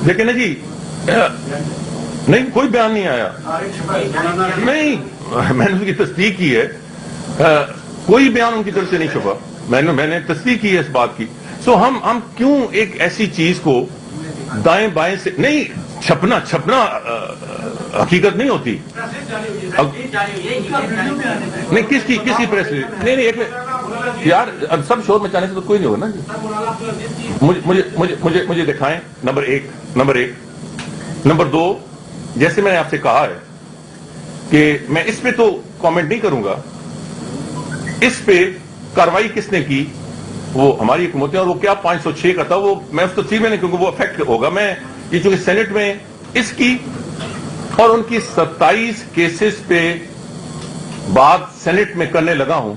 دیکھیں نا جی، نہیں کوئی بیان نہیں آیا، نہیں میں نے ان کی تصدیق کی ہے، کوئی بیان ان کی طرف سے نہیں چھپا، میں نے تصدیق کی ہے اس بات کی. سو ہم کیوں ایک ایسی چیز کو دائیں بائیں سے نہیں چھپنا حقیقت نہیں ہوتی. نہیں کس کی پریس نہیں یار، سب شور مچانے سے تو کوئی نہیں ہوگا نا جی. مجھے دکھائیں نمبر ایک. نمبر دو، جیسے میں نے آپ سے کہا ہے کہ میں اس پہ تو کامنٹ نہیں کروں گا، اس پہ کاروائی کس نے کی وہ ہماری حکومت ہے، اور وہ کیا 506 کا تھا وہ میں اس تفصیل میں نہیں، کیونکہ وہ افیکٹ ہوگا. میں یہ چونکہ سینٹ میں اس کی اور ان کی 27 کیسز پہ بات سینٹ میں کرنے لگا ہوں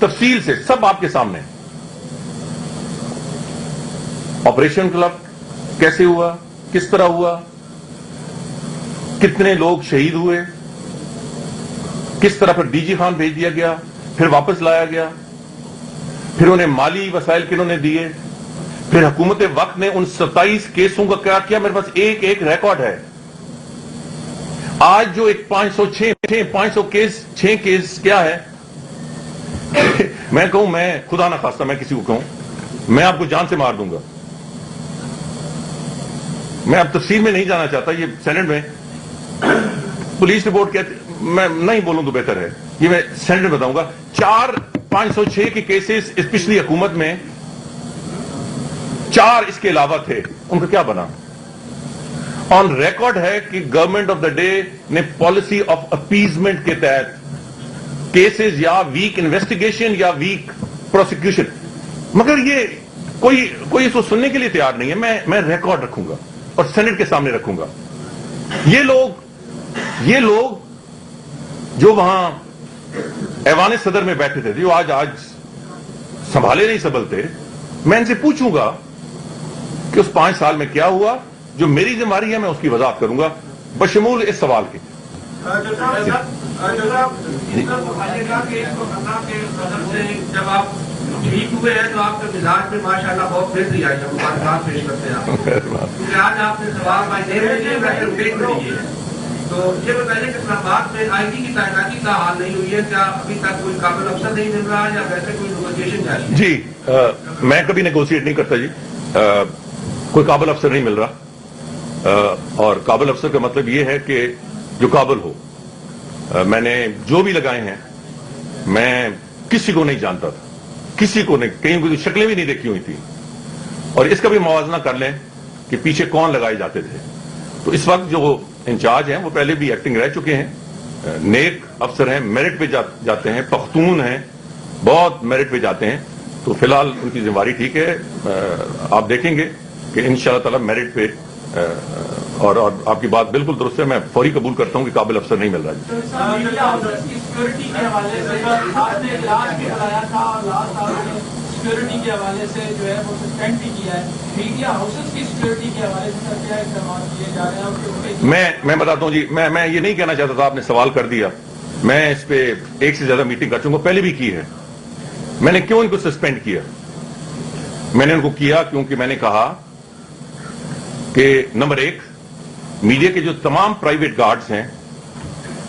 تفصیل سے، سب آپ کے سامنے. آپریشن کلب کیسے ہوا، کس طرح ہوا، کتنے لوگ شہید ہوئے، کس طرح پھر ڈی جی خان بھیج دیا گیا، پھر واپس لایا گیا، پھر انہیں مالی وسائل کنہوں نے دیے، پھر حکومت وقت نے ان 27 کیسوں کا کیا کیا. میرے پاس ایک ریکارڈ ہے. آج جو ایک 500 کیس 6 کیس کیا ہے، میں کہوں، میں خدا نہ خواستہ میں کسی کو کہوں، میں آپ کو جان سے مار دوں گا. میں اب تفصیل میں نہیں جانا چاہتا. یہ سینٹ میں پولیس رپورٹ کہتے، میں نہیں بولوں تو بہتر ہے، یہ میں سینٹ میں بتاؤں گا. 506 کے کیسز اس پچھلی حکومت میں 4 اس کے علاوہ تھے، ان کا کیا بنا؟ آن ریکارڈ ہے کہ گورنمنٹ آف دا ڈے نے پالیسی آف اپیزمنٹ کے تحت کیسز یا ویک انویسٹیگیشن یا ویک پروسیکیوشن، مگر یہ کوئی اس کو سننے کے لیے تیار نہیں ہے. میں ریکارڈ رکھوں گا اور سینٹ کے سامنے رکھوں گا. یہ لوگ جو وہاں ایوان صدر میں بیٹھے تھے، جو آج سنبھالے نہیں سنبھلتے، میں ان سے پوچھوں گا کہ اس 5 سال میں کیا ہوا. جو میری ذمہ داری ہے میں اس کی وضاحت کروں گا بشمول اس سوال کے. جب آپ ٹھیک ہوئے ہیں تو آپ کے مزاج میں ماشاءاللہ بہت بہتری آئی ہے، مبارکباد پیش کرتے ہیں آپ، کیونکہ آج آپ نے سوال تو یہ بتائیے کہ اسلام آباد میں آئی ٹی کی تعیناتی کا حال نہیں ہوئی ہے، کیا ابھی تک کوئی قابل افسر نہیں مل رہا یا ویسے کوئی نیگوشیشن جاری ہے؟ جی میں کبھی نیگوشیٹ نہیں کرتا جی، کوئی قابل افسر نہیں مل رہا، اور قابل افسر کا مطلب یہ ہے کہ جو قابل ہو. میں نے جو بھی لگائے ہیں میں کسی کو نہیں جانتا تھا، کسی کو نہیں، کہیں کوئی شکلیں بھی نہیں دیکھی ہوئی تھی. اور اس کا بھی موازنہ کر لیں کہ پیچھے کون لگائے جاتے تھے. تو اس وقت جو انچارج ہیں وہ پہلے بھی ایکٹنگ رہ چکے ہیں، نیک افسر ہیں، میرٹ پہ جاتے ہیں، پختون ہیں، بہت میرٹ پہ جاتے ہیں. تو فی الحال ان کی ذمہ داری ٹھیک ہے. آپ دیکھیں گے کہ انشاءاللہ تعالی میرٹ پہ، اور آپ کی بات بالکل درست ہے، میں فوری قبول کرتا ہوں کہ قابل افسر نہیں مل رہا جی. سیکورٹی کے حوالے سے جو ہے وہ سسپینڈ بھی کیا ہے، میڈیا ہاؤسز کی سیکورٹی کے حوالے سے کیا اقدامات کیے جا رہے ہیں؟ میں بتاتا ہوں جی، میں یہ نہیں کہنا چاہتا تھا، آپ نے سوال کر دیا. میں اس پہ ایک سے زیادہ میٹنگ کر چکا ہوں، پہلے بھی کی ہے. میں نے کیوں ان کو سسپینڈ کیا؟ میں نے ان کو کیا کیونکہ میں نے کہا کہ نمبر 1، میڈیا کے جو تمام پرائیویٹ گارڈز ہیں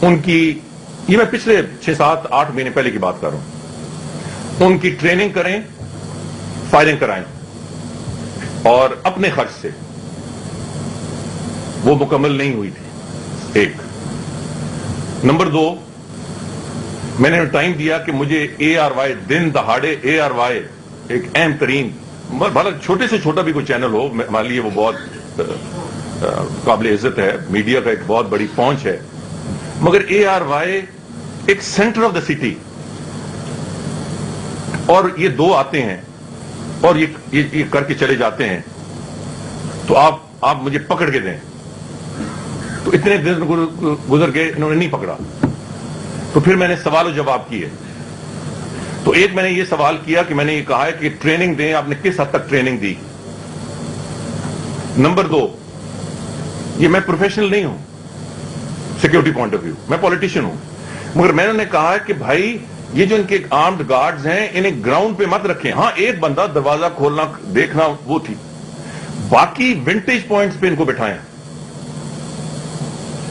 ان کی، یہ میں پچھلے 6 7 8 مہینے پہلے کی بات کر رہا ہوں، ان کی ٹریننگ کریں، فائرنگ کرائیں، اور اپنے خرچ سے. وہ مکمل نہیں ہوئی تھی. 1 نمبر 2، میں نے ٹائم دیا کہ مجھے ARY دن دہاڑے ARY ایک اہم ترین، بھلا چھوٹے سے چھوٹا بھی کوئی چینل ہو، ہمارے لیے وہ بہت قابل عزت ہے، میڈیا کا ایک بہت بڑی پہنچ ہے، مگر ARY ایک سینٹر آف دا سٹی، اور یہ 2 آتے ہیں اور یہ کر کے چلے جاتے ہیں، تو آپ مجھے پکڑ کے دیں. تو اتنے دن گزر گئے، انہوں نے نہیں پکڑا. تو پھر میں نے سوال و جواب کیے. تو ایک میں نے یہ سوال کیا کہ میں نے یہ کہا ہے کہ ٹریننگ دیں، آپ نے کس حد تک ٹریننگ دی. نمبر 2، یہ میں پروفیشنل نہیں ہوں سیکورٹی پوائنٹ آف ویو، میں پولیٹیشین ہوں، مگر میں نے کہا ہے کہ بھائی یہ جو ان کے آرمڈ گارڈز ہیں انہیں گراؤنڈ پہ مت رکھیں. ہاں ایک بندہ دروازہ کھولنا دیکھنا وہ ٹھیک، बाकी विंटेज पॉइंट्स पे इनको बिठाएं,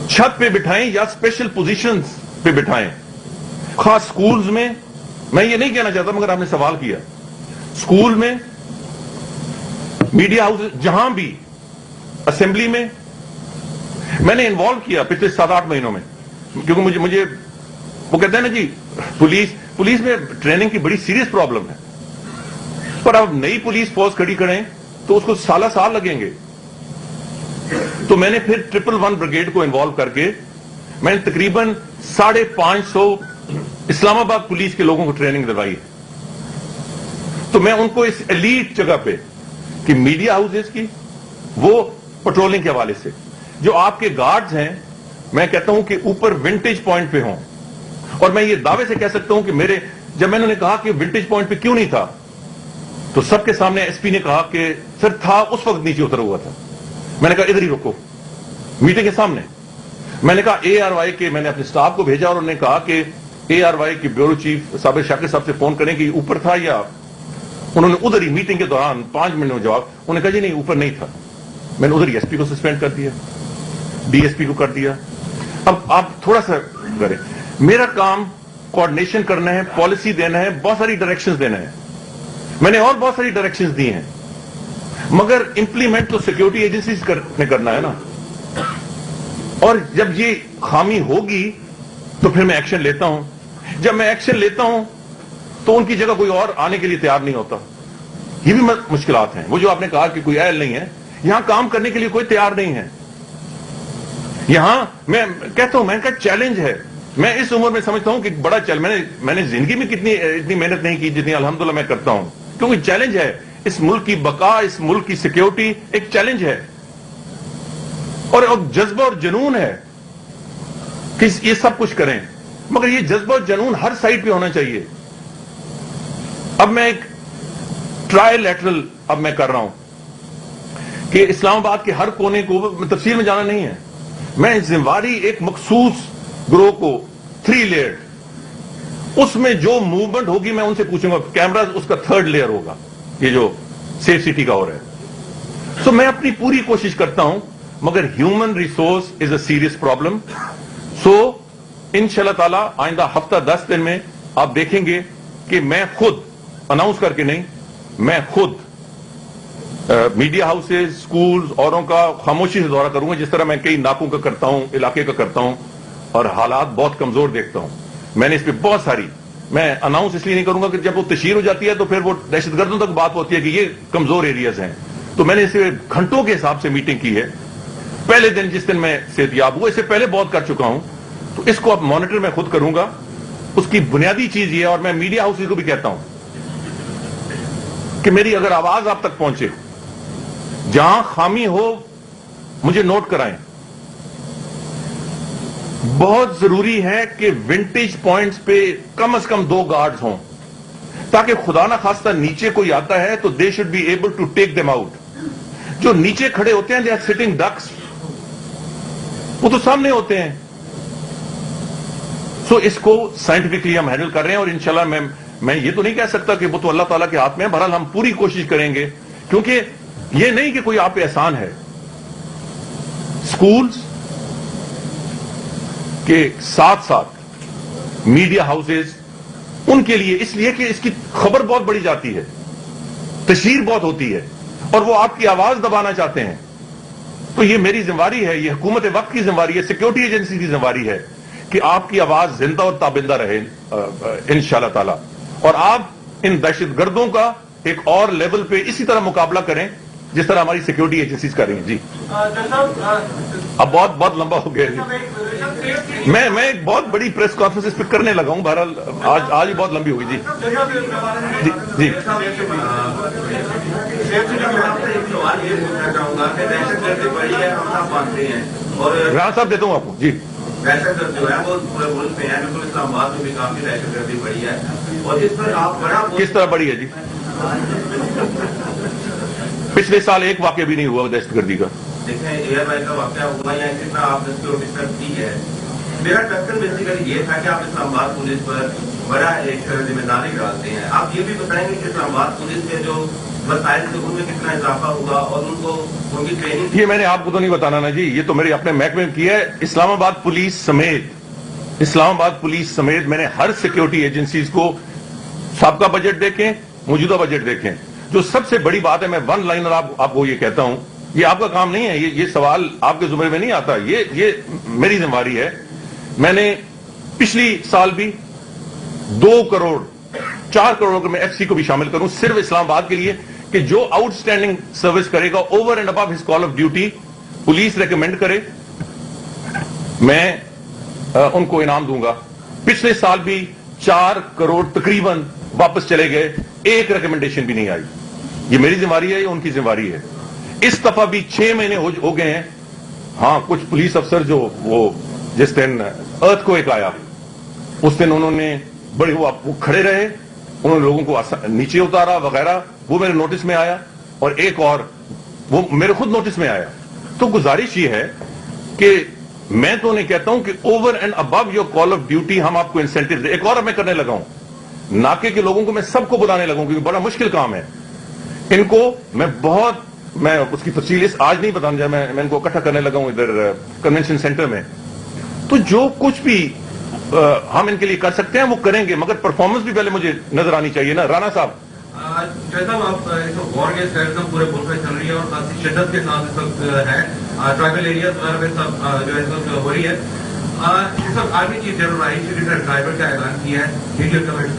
छत पे बिठाएं या स्पेशल पोजीशंस पे बिठाएं। खास स्कूल्स में, मैं ये नहीं कहना चाहता मगर आपने सवाल किया, स्कूल में, मीडिया हाउस, जहां भी, असेंबली में मैंने इन्वॉल्व किया पिछले 7-8 महीनों में, क्योंकि मुझे वो कहते हैं ना जी, पुलिस में ट्रेनिंग की बड़ी सीरियस प्रॉब्लम है, पर अब नई पुलिस फोर्स खड़ी करें तो उसको साल लगेंगे। तो मैंने फिर 111 ब्रिगेड को इन्वॉल्व करके मैंने तकरीबन 550 इस्लामाबाद पुलिस के लोगों को ट्रेनिंग दिलवाई है। तो मैं उनको इस एलीट जगह पे कि मीडिया हाउसेस की, वो पेट्रोलिंग के हवाले से, जो आपके गार्ड्स हैं, मैं कहता हूं कि ऊपर विंटेज पॉइंट पे हों। और मैं ये दावे से कह सकता हूं कि जब मैंने उन्हें कहा कि विंटेज पॉइंट पे क्यों नहीं था, तो सबके सामने एसपी ने कहा कि सर था, उस वक्त नीचे उतरा हुआ था। मैंने कहा इधर ही रुको, मीटिंग के सामने। मैंने कहा ARY के, मैंने अपने स्टाफ को भेजा और उन्होंने कहा कि ARY के ब्यूरो चीफ साबिर शाकिर साहब से फोन करें कि ऊपर था या, उन्होंने उधर ही मीटिंग के दौरान 5 मिनट में जवाब, उन्होंने कहा जी नहीं ऊपर नहीं था। मैंने उधर ही SP को सस्पेंड कर दिया, DSP को कर दिया। अब आप थोड़ा सा करें, मेरा काम कोऑर्डिनेशन करना है, पॉलिसी देना है, बहुत सारी डायरेक्शंस देना है। मैंने और बहुत सारी डायरेक्शंस दी हैं, मगर इंप्लीमेंट तो सिक्योरिटी एजेंसीज ने करना है ना। और जब ये खामी होगी तो फिर मैं एक्शन लेता हूं। जब मैं एक्शन लेता हूं तो उनकी जगह कोई और आने के लिए तैयार नहीं होता। ये भी मुश्किलात हैं। वो जो आपने कहा कि कोई अहल नहीं है, यहां काम करने के लिए कोई तैयार नहीं है। यहां मैं कहता हूं, मैंने कहा चैलेंज है। मैं इस उम्र में समझता हूं कि बड़ा चैलेंज, मैंने जिंदगी में इतनी मेहनत नहीं की जितनी अल्हम्दुलिल्लाह मैं करता हूं, क्योंकि चैलेंज है। इस मुल्क की बका, इस मुल्क की सिक्योरिटी एक चैलेंज है, और जज्बा और जुनून है कि ये सब कुछ करें, मगर ये जज्बा और जुनून हर साइड पे होना चाहिए। अब मैं एक ट्रायलैटरल अब मैं कर रहा हूं कि इस्लामाबाद के हर कोने को, तफसील में जाना नहीं है, मैं जिम्मेवारी एक मखसूस ग्रोह को 3 लेयर, उसमें जो मूवमेंट होगी मैं उनसे पूछूंगा, कैमरा उसका 3rd लेयर होगा, ये जो सेफ सिटी का हो रहा है। सो मैं अपनी पूरी कोशिश करता हूं, मगर human resource is a serious problem. So इंशाल्लाह ताला आइंदा हफ्ता 10 दिन में आप देखेंगे कि मैं खुद अनाउंस करके नहीं, मैं खुद मीडिया हाउसेज, स्कूल्स, औरों का खामोशी से दौरा करूंगा, जिस तरह मैं कई नाकों का करता हूं, इलाके का करता हूं, और हालात बहुत कमजोर देखता हूं। मैंने इस पे बहुत सारी, मैं अनाउंस इसलिए नहीं करूंगा कि जब वो तशहीर हो जाती है तो फिर वो दहशतगर्दों तक बात होती है कि ये कमजोर एरियाज हैं। तो मैंने इसे घंटों के हिसाब से मीटिंग की है। पहले दिन जिस दिन मैं सेहतियाब हुआ, इससे पहले बहुत कर चुका हूं, तो इसको अब मॉनिटर मैं खुद करूंगा। उसकी बुनियादी चीज ये है, और मैं मीडिया हाउसेज को भी कहता हूं कि मेरी अगर आवाज आप तक पहुंचे, जहां खामी हो मुझे नोट कराएं। बहुत जरूरी है कि विंटेज पॉइंट्स पे कम से कम 2 गार्ड्स हों, ताकि खुदा ना खास्ता नीचे कोई आता है तो they should be able to take them out. जो नीचे खड़े होते हैं, दे आर सिटिंग डक्स, वो तो सामने होते हैं। सो इसको साइंटिफिकली हम हैंडल कर रहे हैं, और इंशाल्लाह मैं ये तो नहीं कह सकता कि वो तो अल्लाह ताला के हाथ में है। बहरहाल हम पूरी कोशिश करेंगे, क्योंकि ये नहीं कि कोई आप पे एहसान है। स्कूल्स के साथ साथ मीडिया हाउसेज, उनके लिए, इसलिए कि इसकी खबर बहुत बड़ी जाती है, तशहीर बहुत होती है, और वो आपकी आवाज दबाना चाहते हैं। तो ये मेरी जिम्मेवारी है, ये हुकूमत वक्त की जिम्मेवारी है, सिक्योरिटी एजेंसी की जिम्मेवारी है कि आपकी आवाज जिंदा और ताबिंदा रहे इंशाल्लाह ताला, और आप इन दहशतगर्दों का एक और लेवल पे इसी तरह मुकाबला करें जिस तरह हमारी सिक्योरिटी एजेंसीज कर रही हैं। जी अब बहुत लंबा हो गया जी। मैं एक बहुत बड़ी प्रेस कॉन्फ्रेंस इस पर करने लगा हूं। बहरहाल आज ही बहुत लंबी होगी। जी जी एक सवाल ये पूछना चाहूंगा कि दहशतगर्दी बढ़ी है, हम सब मानते हैं, और राणा साहब देता हूं आपको। जी दहशतगर्द जो है वो पूरे मुल्क में है, बिल्कुल इस्लामाबाद में भी काफी दहशतगर्दी बढ़ी है, और इस पर आप बड़ा किस तरह बढ़ी है जी? पिछले साल एक वाकया भी नहीं हुआ दहशतगर्दी का। देखें एयरलाइन का वाकया हुआ या कितना आपने सिक्योरिटी सेट की है। मेरा क्वेश्चन बेसिकली ये था कि आप इस्लामाबाद पुलिस पर बड़ा एक जिम्मेदारी डालते हैं। आप ये भी बताएंगे कि इस्लामाबाद पुलिस के जो वसाइल से उनमें कितना इजाफा होगा और उनको उनकी ट्रेनिंग। ये मैंने आपको तो नहीं बताना ना जी, ये तो मेरे अपने महकमे में किया है। इस्लामाबाद पुलिस समेत मैंने हर सिक्योरिटी एजेंसीज को सबका बजट देखें, मौजूदा बजट देखें। जो सबसे बड़ी बात है, मैं वन लाइनर आपको ये कहता हूं, ये आपका काम नहीं है, ये सवाल आपके जुम्मे में नहीं आता, ये मेरी जिम्मेवारी है। मैंने पिछली साल भी 2 करोड़ 4 करोड़ में एफसी को भी शामिल करूं सिर्फ इस्लामाबाद के लिए, कि जो आउटस्टैंडिंग सर्विस करेगा over and above his call of duty, police recommend करे, मैं उनको इनाम दूंगा। पिछले साल भी 4 करोड़ तकरीबन वापस चले गए, एक रिकमेंडेशन भी नहीं आई। ये मेरी जिम्मेवारी है, ये उनकी जिम्मेवारी है। इस दफा भी 6 महीने हो गए हैं। हां, कुछ पुलिस अफसर जो वो जिस दिन अर्थक्वेक आया उस दिन उन्होंने वो खड़े रहे, उन्होंने लोगों को नीचे उतारा वगैरह, वो मेरे नोटिस में आया, और एक और वो मेरे खुद नोटिस में आया। तो गुजारिश ये है कि मैं तो नहीं कहता हूं कि over and above your call of duty हम आपको इंसेंटिव दे। एक और मैं करने लगा हूं, नाके के लोगों को मैं सबको बुलाने लगा हूं, क्योंकि बड़ा मुश्किल काम है। इनको मैं उसकी तफसील आज नहीं बताने जाए, मैं इनको इकट्ठा करने लगा हूं इधर कन्वेंशन सेंटर में। तो जो कुछ भी हम इनके लिए कर सकते हैं वो करेंगे, मगर परफॉर्मेंस भी पहले मुझे नजर आनी चाहिए ना। राणा साहब, जैसा आप वॉर के टेररिज्म पूरे मुल्क में चल रही है और काफी शिद्दत के साथ इस वक्त है, ट्राइबल एरियाज वगैरह में सब जो है इस वक्त हो रही है। इस वक्त आर्मी चीफ जनरल राहील शरीफ ने ट्राइबल का ऐलान किया है, मीडिया कमेंट।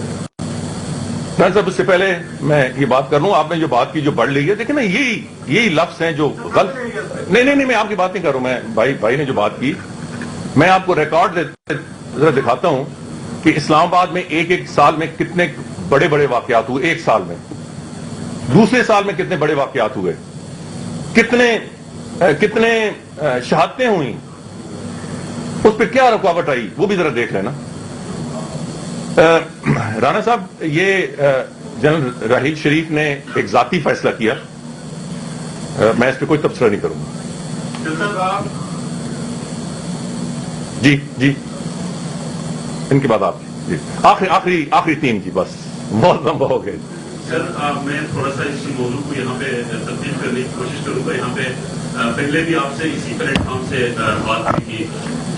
साहब, उससे पहले मैं ये बात कर लूं, आपने जो बात की जो बढ़ रही है, देखिए ना, यही लफ्ज हैं जो गलत। नहीं, मैं आपकी बात नहीं कर रहा हूं, मैं भाई ने जो बात की, मैं आपको रिकॉर्ड जरा दिखाता हूं कि इस्लामाबाद में एक साल में कितने बड़े बड़े वाकयात हुए, एक साल में, दूसरे साल में कितने बड़े वाकयात हुए, कितने शहादतें हुई, उस पर क्या रुकावट आई, वो भी जरा देख लेना। राणा साहब, ये जनरल राहील शरीफ ने एक जाती फैसला किया, मैं इस पर कोई तबसरा नहीं करूंगा। जी, इनके बाद आप जी, आखिरी 3 जी, बस बहुत लंबा हो गया। सर, मैं थोड़ा सा इसी मौजूद को यहाँ पे तब्दील करने की कोशिश करूंगा। यहाँ पे पहले भी आपसे इसी प्लेटफॉर्म से बात हुई थी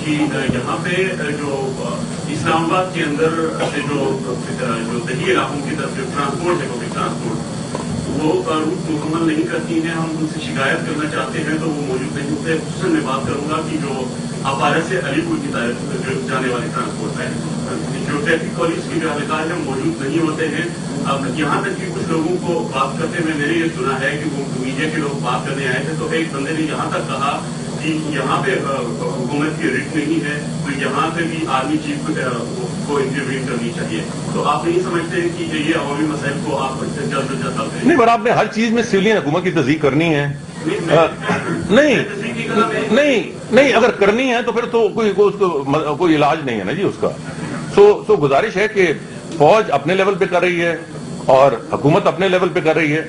कि यहाँ पे जो इस्लामाबाद के अंदर से जो दही इलाकों की तरफ जो ट्रांसपोर्ट है, पब्लिक ट्रांसपोर्ट, वो रूट मुकम्मल नहीं करती हैं। हम उनसे शिकायत करना चाहते हैं तो वो मौजूद नहीं होते। खुसूसन मैं बात करूंगा कि जो अपारा से अलीपुर की तरफ जो जाने वाली ट्रांसपोर्ट है, जो ट्रैफिक पुलिस की जो अधिकारी हैं मौजूद नहीं होते हैं। अब यहाँ तक कि कुछ लोगों को बात करते हुए मैंने ये सुना है कि वो मीडिया के लोग बात करने आए थे, तो एक बंदे ने यहाँ तक कहा कि यहाँ पे हुकूमत की रिट नहीं है, तो यहाँ पे भी आर्मी चीफ को इंटरव्यू करनी चाहिए। तो आप नहीं समझते कि ये अवामी मसाइल को आप जल्द से जल्द हल नहीं, पर आपने हर चीज में सिविलियन हुकूमत की तस्दीक करनी है। नहीं, अगर करनी है तो फिर तो कोई इलाज नहीं है ना जी उसका। सो गुजारिश है कि फौज अपने लेवल पे कर रही है और हुकूमत अपने लेवल पे कर रही है।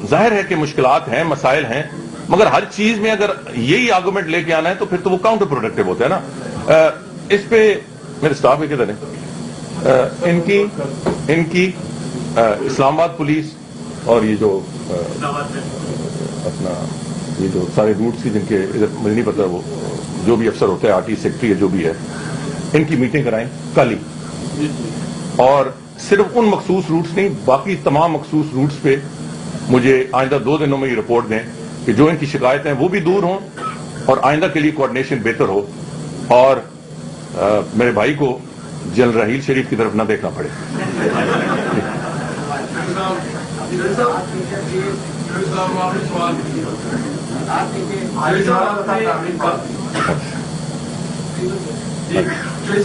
जाहिर है कि मुश्किलात हैं, मसाइल हैं, मगर हर चीज में अगर यही आर्गूमेंट लेके आना है तो फिर तो वो काउंटर प्रोडक्टिव होता है ना। इस पे मेरे स्टाफ किधर है, इनकी इस्लामाबाद पुलिस और ये जो अपना ये जो सारे रूट्स की जिनके इधर मुझे नहीं पता, वो जो भी अफसर होता है, आरटी सेक्रेटरी है, जो भी है, इनकी मीटिंग कराएं कल ही, और सिर्फ उन मखसूस रूट्स नहीं, बाकी तमाम मखसूस रूट्स पे मुझे आइंदा 2 दिनों में ये रिपोर्ट दें कि जो इनकी शिकायतें हैं वो भी दूर हों और आइंदा के लिए कोऑर्डिनेशन बेहतर हो, और मेरे भाई को जनरल राहील शरीफ की तरफ न देखना पड़े।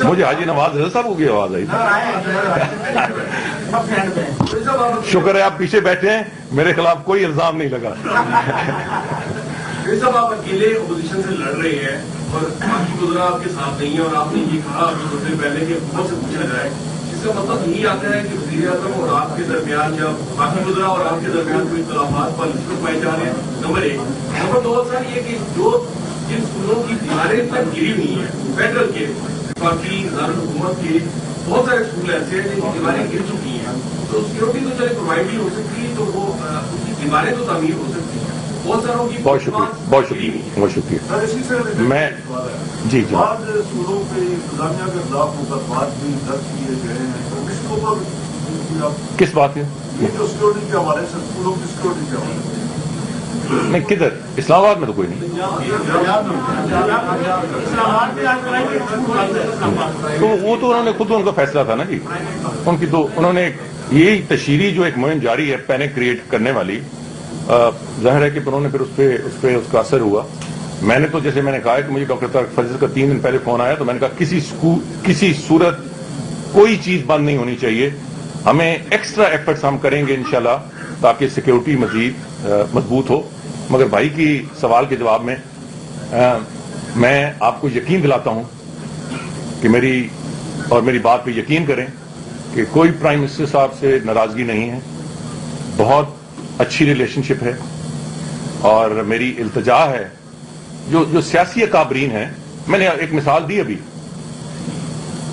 मुझे हाजी नवाज रजा साहब की आवाज आई। शुक्र है आप पीछे बैठे हैं, मेरे खिलाफ कोई इल्जाम नहीं लगा। सब आप अकेले अपोजिशन से लड़ रहे हैं और बाकी गुजरा आपके साथ नहीं है, और आपने ये कहा कुछ दिन पहले कि हुकूमत से पूछा जाए, इसका मतलब यही आता है कि वज़ीर आज़म और आपके दरमियान, जब बाकी गुजरा और आपके दरमियान कोई इख्तिलाफात पॉलिटिकल पाए जा रहे हैं। नंबर 1। नंबर 2 सर ये कि जो जिन स्कूलों की दीवारें तक गिरी हुई हैं फेडरल के, बाकी हुकूमत के बहुत सारे स्कूल ऐसे हैं जिनकी दीवारें गिर चुकी हैं, تو سیکورٹی تو چلے پرووائڈ نہیں ہو سکتی تو وہ اس کی دیواریں تو تعمیر ہو سکتی ہیں. بہت ساروں کی بہت شکریہ بہت شکریہ بہت شکریہ. میں جی جی بعض اسکولوں پہ انتظامیہ کے خلاف مقدمات بھی درج کیے گئے ہیں تو اس کو پر کس بات ہے یہ جو سیکورٹی کے حوالے سے اسکولوں کی سیکورٹی کے حوالے سے نہیں کدھر اسلام آباد میں تو کوئی نہیں. تو وہ تو انہوں نے خود ان کا فیصلہ تھا نا جی. ان کی تو انہوں نے یہی تشہیری جو ایک مہم جاری ہے پینک کریٹ کرنے والی ظاہر ہے کہ انہوں نے پھر اس کا اثر ہوا. میں نے تو جیسے میں نے کہا کہ مجھے ڈاکٹر طارق فضل کا 3 دن پہلے فون آیا تو میں نے کہا کسی صورت کوئی چیز بند نہیں ہونی چاہیے. ہمیں ایکسٹرا ایفرٹس ہم کریں گے انشاءاللہ تاکہ سیکیورٹی مزید مضبوط ہو. مگر بھائی کی سوال کے جواب میں میں آپ کو یقین دلاتا ہوں کہ میری بات پہ یقین کریں کہ کوئی پرائم منسٹر صاحب سے ناراضگی نہیں ہے. بہت اچھی ریلیشن شپ ہے اور میری التجا ہے جو سیاسی اکابرین ہیں. میں نے ایک مثال دی ابھی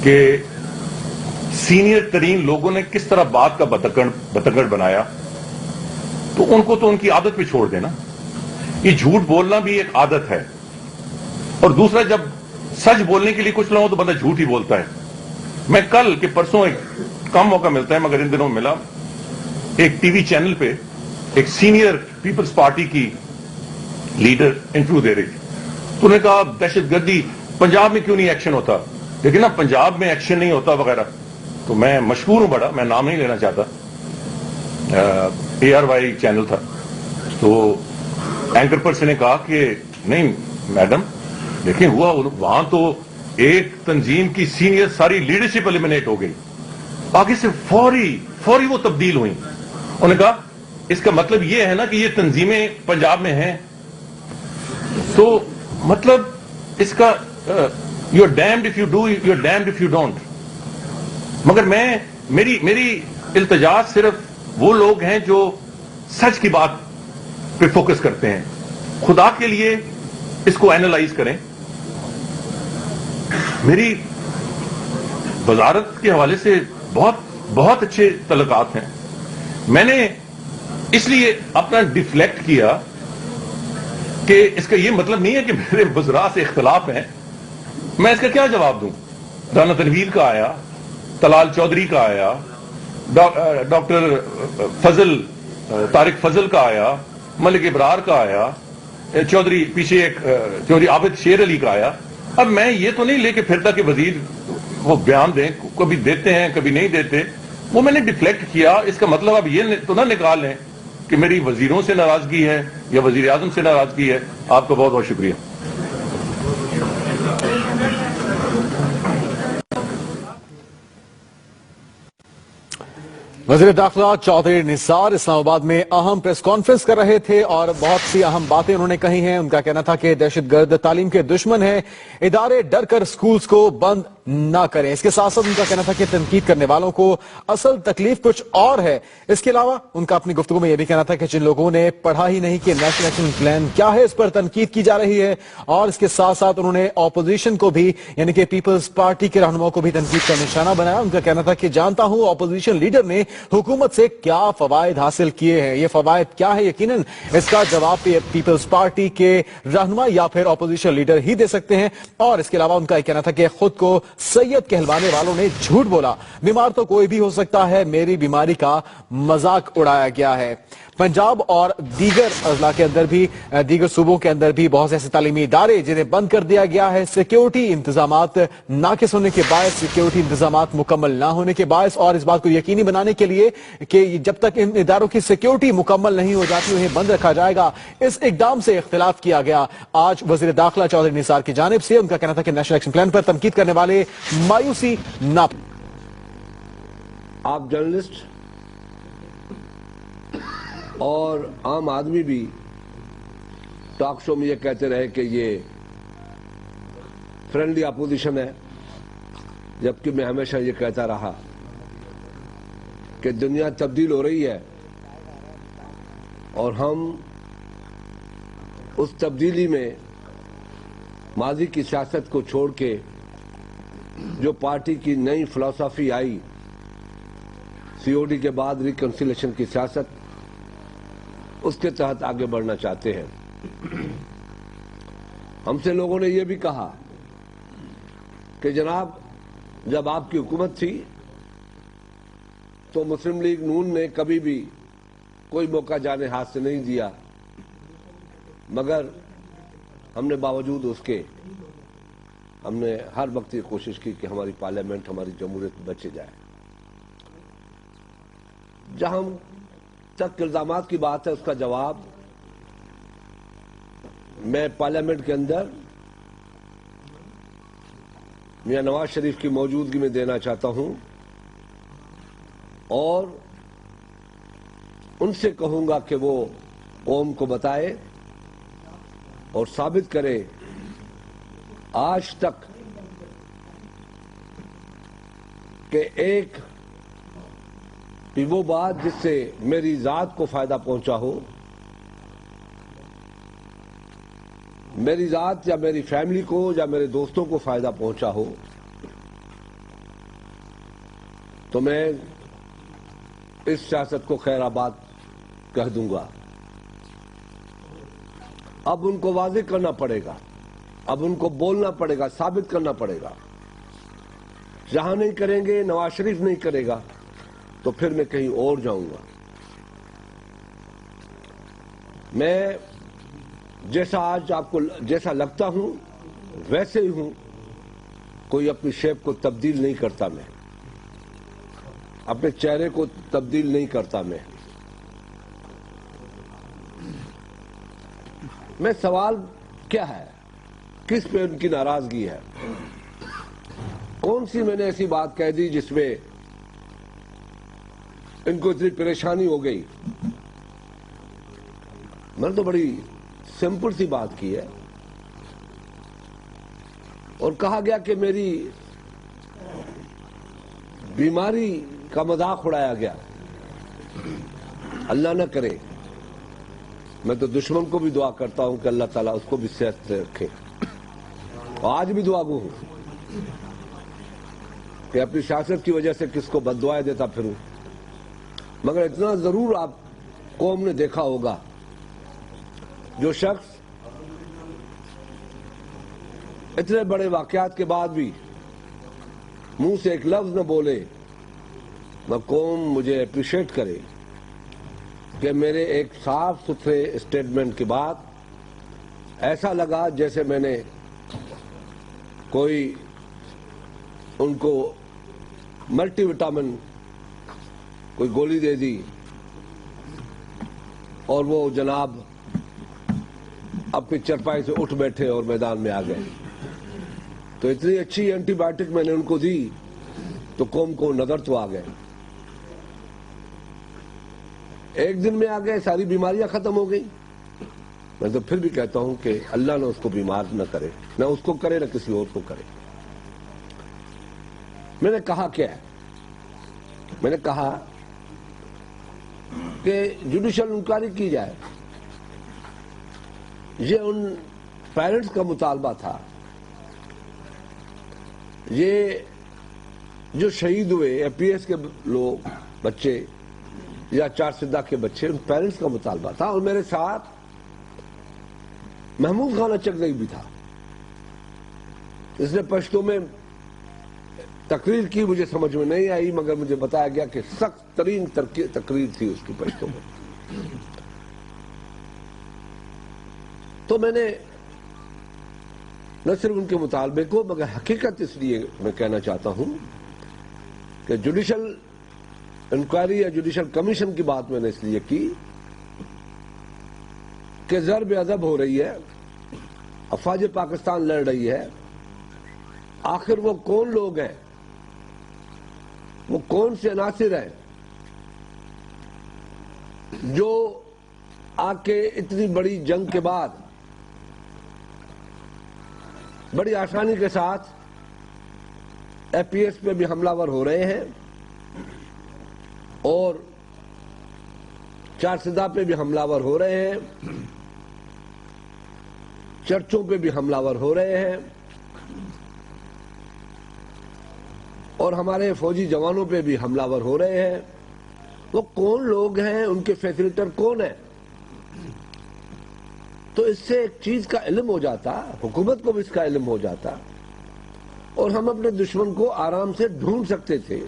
کہ سینئر ترین لوگوں نے کس طرح بات کا بتکڑ بنایا تو ان کو تو ان کی عادت پہ چھوڑ دینا. یہ جھوٹ بولنا بھی ایک عادت ہے اور دوسرا جب سچ بولنے کے لیے کچھ نہ ہو تو بندہ جھوٹ ہی بولتا ہے. میں کل کہ پرسوں ایک کم موقع ملتا ہے مگر ان دنوں ملا ایک ٹی وی چینل پہ ایک سینئر پیپلز پارٹی کی لیڈر انٹرویو دے رہی تھی. تو انہوں نے کہا دہشت گردی پنجاب میں کیوں نہیں ایکشن ہوتا لیکن نا پنجاب میں ایکشن نہیں ہوتا وغیرہ. تو میں مشکور ہوں بڑا میں نام نہیں لینا چاہتا ARY چینل تھا تو اینکر پرسن نے کہا کہ نہیں میڈم دیکھیں ہوا وہاں تو ایک تنظیم کی سینئر ساری لیڈرشپ ایلیمنیٹ ہو گئی آگے سے فوری وہ تبدیل ہوئی. انہوں نے کہا اس کا مطلب یہ ہے نا کہ یہ تنظیمیں پنجاب میں ہیں تو مطلب اس کا you are damned if you do you are damned if you don't. مگر میری التجا صرف وہ لوگ ہیں جو سچ کی بات پہ فوکس کرتے ہیں. خدا کے لیے اس کو اینالائز کریں. میری وزارت کے حوالے سے بہت اچھے تعلقات ہیں. میں نے اس لیے اپنا ڈیفلیکٹ کیا کہ اس کا یہ مطلب نہیں ہے کہ میرے وزراء سے اختلاف ہیں. میں اس کا کیا جواب دوں؟ رانا تنویر کا آیا, طلال چودھری کا آیا, ڈاکٹر طارق فضل کا آیا, ملک ابرار کا آیا, چودھری پیچھے ایک چودھری عابد شیر علی کا آیا. اب میں یہ تو نہیں لے کے پھرتا کہ وزیر وہ بیان دیں, کبھی دیتے ہیں کبھی نہیں دیتے. وہ میں نے ڈیفلیکٹ کیا. اس کا مطلب اب یہ تو نہ نکال لیں کہ میری وزیروں سے ناراضگی ہے یا وزیر اعظم سے ناراضگی ہے. آپ کا بہت بہت شکریہ. وزیر داخلہ چودھری نثار اسلام آباد میں اہم پریس کانفرنس کر رہے تھے اور بہت سی اہم باتیں انہوں نے کہی ہیں. ان کا کہنا تھا کہ دہشت گرد تعلیم کے دشمن ہیں, ادارے ڈر کر سکولز کو بند نہ کریں. اس کے ساتھ ساتھ ان کا کہنا تھا کہ تنقید کرنے والوں کو اصل تکلیف کچھ اور ہے. اس کے علاوہ ان کا اپنی گفتگو میں یہ بھی کہنا تھا کہ جن لوگوں نے پڑھا ہی نہیں کہ نیشنل ایکشن پلان کیا ہے اس پر تنقید کی جا رہی ہے. اور اس کے ساتھ ساتھ انہوں نے اپوزیشن کو بھی یعنی کہ پیپلز پارٹی کے رہنماؤں کو بھی تنقید کا نشانہ بنایا. ان کا کہنا تھا کہ جانتا ہوں اپوزیشن لیڈر نے حکومت سے کیا فوائد حاصل کیے ہیں, یہ فوائد کیا ہے یقیناً اس کا جواب پیپلز پارٹی کے رہنما یا پھر اپوزیشن لیڈر ہی دے سکتے ہیں. اور اس کے علاوہ ان کا یہ کہنا تھا کہ خود کو سید کہلوانے والوں نے جھوٹ بولا. بیمار تو کوئی بھی ہو سکتا ہے, میری بیماری کا مذاق اڑایا گیا ہے. پنجاب اور دیگر اضلاع کے اندر بھی دیگر صوبوں کے اندر بھی بہت سے ایسے تعلیمی ادارے جنہیں بند کر دیا گیا ہے سیکیورٹی انتظامات ناقص ہونے کے باعث, سیکیورٹی انتظامات مکمل نہ ہونے کے باعث. اور اس بات کو یقینی بنانے کے لیے کہ جب تک ان اداروں کی سیکیورٹی مکمل نہیں ہو جاتی انہیں بند رکھا جائے گا, اس اقدام سے اختلاف کیا گیا. آج وزیر داخلہ چودھری نثار کی جانب سے ان کا کہنا تھا کہ نیشنل ایکشن پلان پر تنقید کرنے والے مایوسی نہ. آپ جرنلسٹ اور عام آدمی بھی ٹاک شو میں یہ کہتے رہے کہ یہ فرینڈلی اپوزیشن ہے, جبکہ میں ہمیشہ یہ کہتا رہا کہ دنیا تبدیل ہو رہی ہے اور ہم اس تبدیلی میں ماضی کی سیاست کو چھوڑ کے جو پارٹی کی نئی فلسفی آئی COD کے بعد ریکنسیلیشن کی سیاست، اس کے تحت آگے بڑھنا چاہتے ہیں۔ ہم سے لوگوں نے یہ بھی کہا کہ جناب جب آپ کی حکومت تھی تو مسلم لیگ نون نے کبھی بھی کوئی موقع جانے ہاتھ سے نہیں دیا، مگر ہم نے باوجود اس کے ہم نے ہر وقت یہ کوشش کی کہ ہماری پارلیمنٹ، ہماری جمہوریت بچے جائے۔ جہاں تک الزامات کی بات ہے، اس کا جواب میں پارلیمنٹ کے اندر میاں نواز شریف کی موجودگی میں دینا چاہتا ہوں، اور ان سے کہوں گا کہ وہ قوم کو بتائے اور ثابت کرے آج تک کہ ایک بھی وہ بات جس سے میری ذات کو فائدہ پہنچا ہو، میری ذات یا میری فیملی کو یا میرے دوستوں کو فائدہ پہنچا ہو، تو میں اس سیاست کو خیر آباد کہہ دوں گا۔ اب ان کو واضح کرنا پڑے گا، اب ان کو بولنا پڑے گا، ثابت کرنا پڑے گا۔ جہاں نہیں کریں گے، نواز شریف نہیں کرے گا، تو پھر میں کہیں اور جاؤں گا۔ میں جیسا آج آپ کو جیسا لگتا ہوں ویسے ہی ہوں، کوئی اپنی شیپ کو تبدیل نہیں کرتا، میں اپنے چہرے کو تبدیل نہیں کرتا۔ میں سوال کیا ہے، کس پہ ان کی ناراضگی ہے؟ کون سی میں نے ایسی بات کہہ دی جس میں ان کو اتنی پریشانی ہو گئی؟ میں نے تو بڑی سمپل سی بات کی ہے، اور کہا گیا کہ میری بیماری کا مذاق اڑایا گیا۔ اللہ نہ کرے، میں تو دشمن کو بھی دعا کرتا ہوں کہ اللہ تعالیٰ اس کو بھی صحت سے رکھے، اور آج بھی دعا گو ہوں کہ اپنی سیاست کی وجہ سے کس کو بد دعائیں دیتا پھروں۔ مگر اتنا ضرور آپ قوم نے دیکھا ہوگا، جو شخص اتنے بڑے واقعات کے بعد بھی منہ سے ایک لفظ نہ بولے، وہ قوم مجھے اپریشیٹ کرے کہ میرے ایک صاف ستھرے اسٹیٹمنٹ کے بعد ایسا لگا جیسے میں نے کوئی ان کو ملٹی وٹامن کوئی گولی دے دی اور وہ جناب اپنی چرپائی سے اٹھ بیٹھے اور میدان میں آ گئے۔ تو اتنی اچھی اینٹی بایوٹک میں نے ان کو دی تو قوم کو نظر تو آ گئے، ایک دن میں آ گئے، ساری بیماریاں ختم ہو گئی۔ میں تو پھر بھی کہتا ہوں کہ اللہ نہ اس کو بیمار نہ کرے، نہ اس کو کرے نہ کسی اور کو کرے۔ میں نے کہا کیا ہے؟ میں نے کہا کہ جوڈیشل انکوائری کی جائے۔ یہ ان پیرنٹس کا مطالبہ تھا، یہ جو شہید ہوئے APS کے لوگ بچے یا چارسدہ کے بچے، ان پیرنٹس کا مطالبہ تھا۔ اور میرے ساتھ محمود خان اچکزئی بھی تھا، اس نے پشتو میں تقریر کی، مجھے سمجھ میں نہیں آئی، مگر مجھے بتایا گیا کہ سخت ترین تقریر تھی اس کی پشتو میں۔ تو میں نے نہ صرف ان کے مطالبے کو مگر حقیقت اس لیے میں کہنا چاہتا ہوں کہ جوڈیشل انکوائری یا جوڈیشل کمیشن کی بات میں نے اس لیے کی کہ ضرب عذب ہو رہی ہے، افواج پاکستان لڑ رہی ہے۔ آخر وہ کون لوگ ہیں، وہ کون سے عناصر ہیں جو آ کے اتنی بڑی جنگ کے بعد بڑی آسانی کے ساتھ APS پہ بھی حملہ ور ہو رہے ہیں اور چارسدہ پہ بھی حملہ ور ہو رہے ہیں، چرچوں پہ بھی حملہ ور ہو رہے ہیں، اور ہمارے فوجی جوانوں پہ بھی حملہ ور ہو رہے ہیں۔ وہ کون لوگ ہیں, ان کے فیسیلیٹر کون ہیں. تو اس سے ایک چیز کا علم ہو جاتا, حکومت کو بھی اس کا علم ہو جاتا, اور ہم اپنے دشمن کو آرام سے ڈھونڈ سکتے تھے.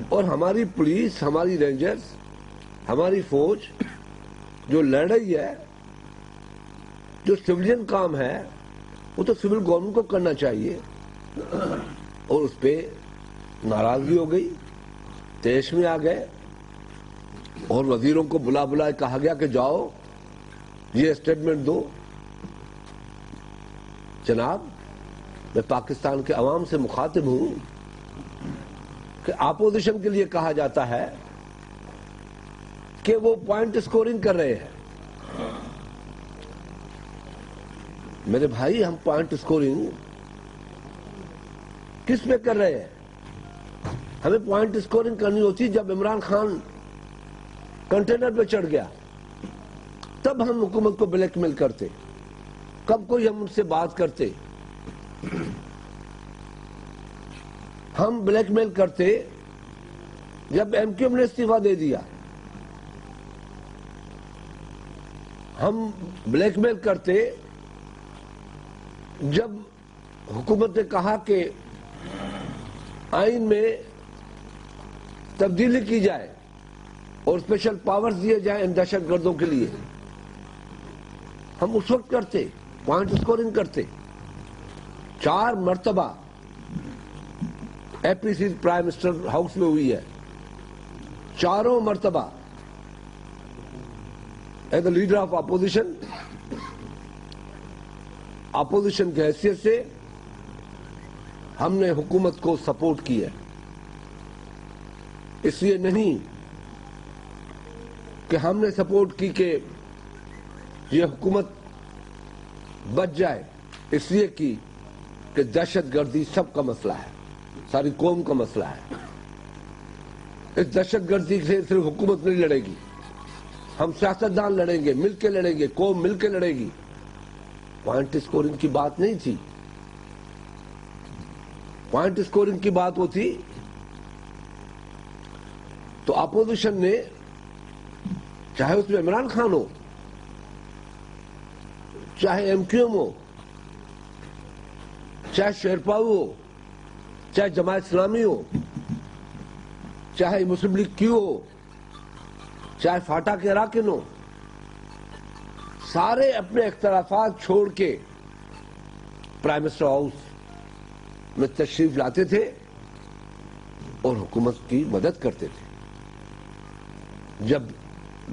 اور ہماری پولیس, ہماری رینجرز, ہماری فوج جو لڑ رہی ہے, جو سویلین کام ہے, وہ تو سول گورنمنٹ کو کرنا چاہیے. اور اس پہ ناراضگی ہو گئی, تیش میں آ گئے, اور وزیروں کو بلا بلا کہا گیا کہ جاؤ یہ اسٹیٹمنٹ دو. جناب, میں پاکستان کے عوام سے مخاطب ہوں کہ اپوزیشن کے لیے کہا جاتا ہے کہ وہ پوائنٹ اسکورنگ کر رہے ہیں. میرے بھائی, ہم پوائنٹ اسکورنگ کس پہ کر رہے ہیں؟ ہمیں پوائنٹ اسکورنگ کرنی ہوتی جب عمران خان کنٹینر پہ چڑھ گیا, تب ہم حکومت کو بلیک میل کرتے, کب کوئی ہم ان سے بات کرتے. ہم بلیک میل کرتے جب ایم کیو ایم نے استعفیٰ دے دیا. ہم بلیک میل کرتے جب حکومت نے کہا کہ آئین میں تبدیلی کی جائے اور اسپیشل پاورز دیے جائیں ان دہشت گردوں کے لیے. ہم اس وقت کرتے, پوائنٹ اسکورنگ کرتے. 4 مرتبہ اے پی سی پرائم منسٹر ہاؤس میں ہوئی ہے, 4 مرتبہ as a leader of opposition, opposition کی حیثیت سے ہم نے حکومت کو سپورٹ کی ہے. اس لیے نہیں کہ ہم نے سپورٹ کی کہ یہ حکومت بچ جائے, اس لیے کی کہ دہشت گردی سب کا مسئلہ ہے, ساری قوم کا مسئلہ ہے. اس دہشت گردی سے صرف حکومت نہیں لڑے گی, ہم سیاستدان لڑیں گے, مل کے لڑیں گے, قوم مل کے لڑے گی. پوائنٹ اسکورنگ کی بات نہیں تھی. پوائنٹ اسکورنگ کی بات ہوتی تو اپوزیشن نے, چاہے اس میں عمران خان ہو, چاہے ایم کیو ایم ہو, چاہے شیرپاؤ ہو, چاہے جماعت اسلامی ہو, چاہے مسلم لیگ کیو ہو, چاہے فاٹا کے اراکین ہو, سارے اپنے اختلافات چھوڑ کے پرائم منسٹر ہاؤس میں تشریف لاتے تھے اور حکومت کی مدد کرتے تھے. جب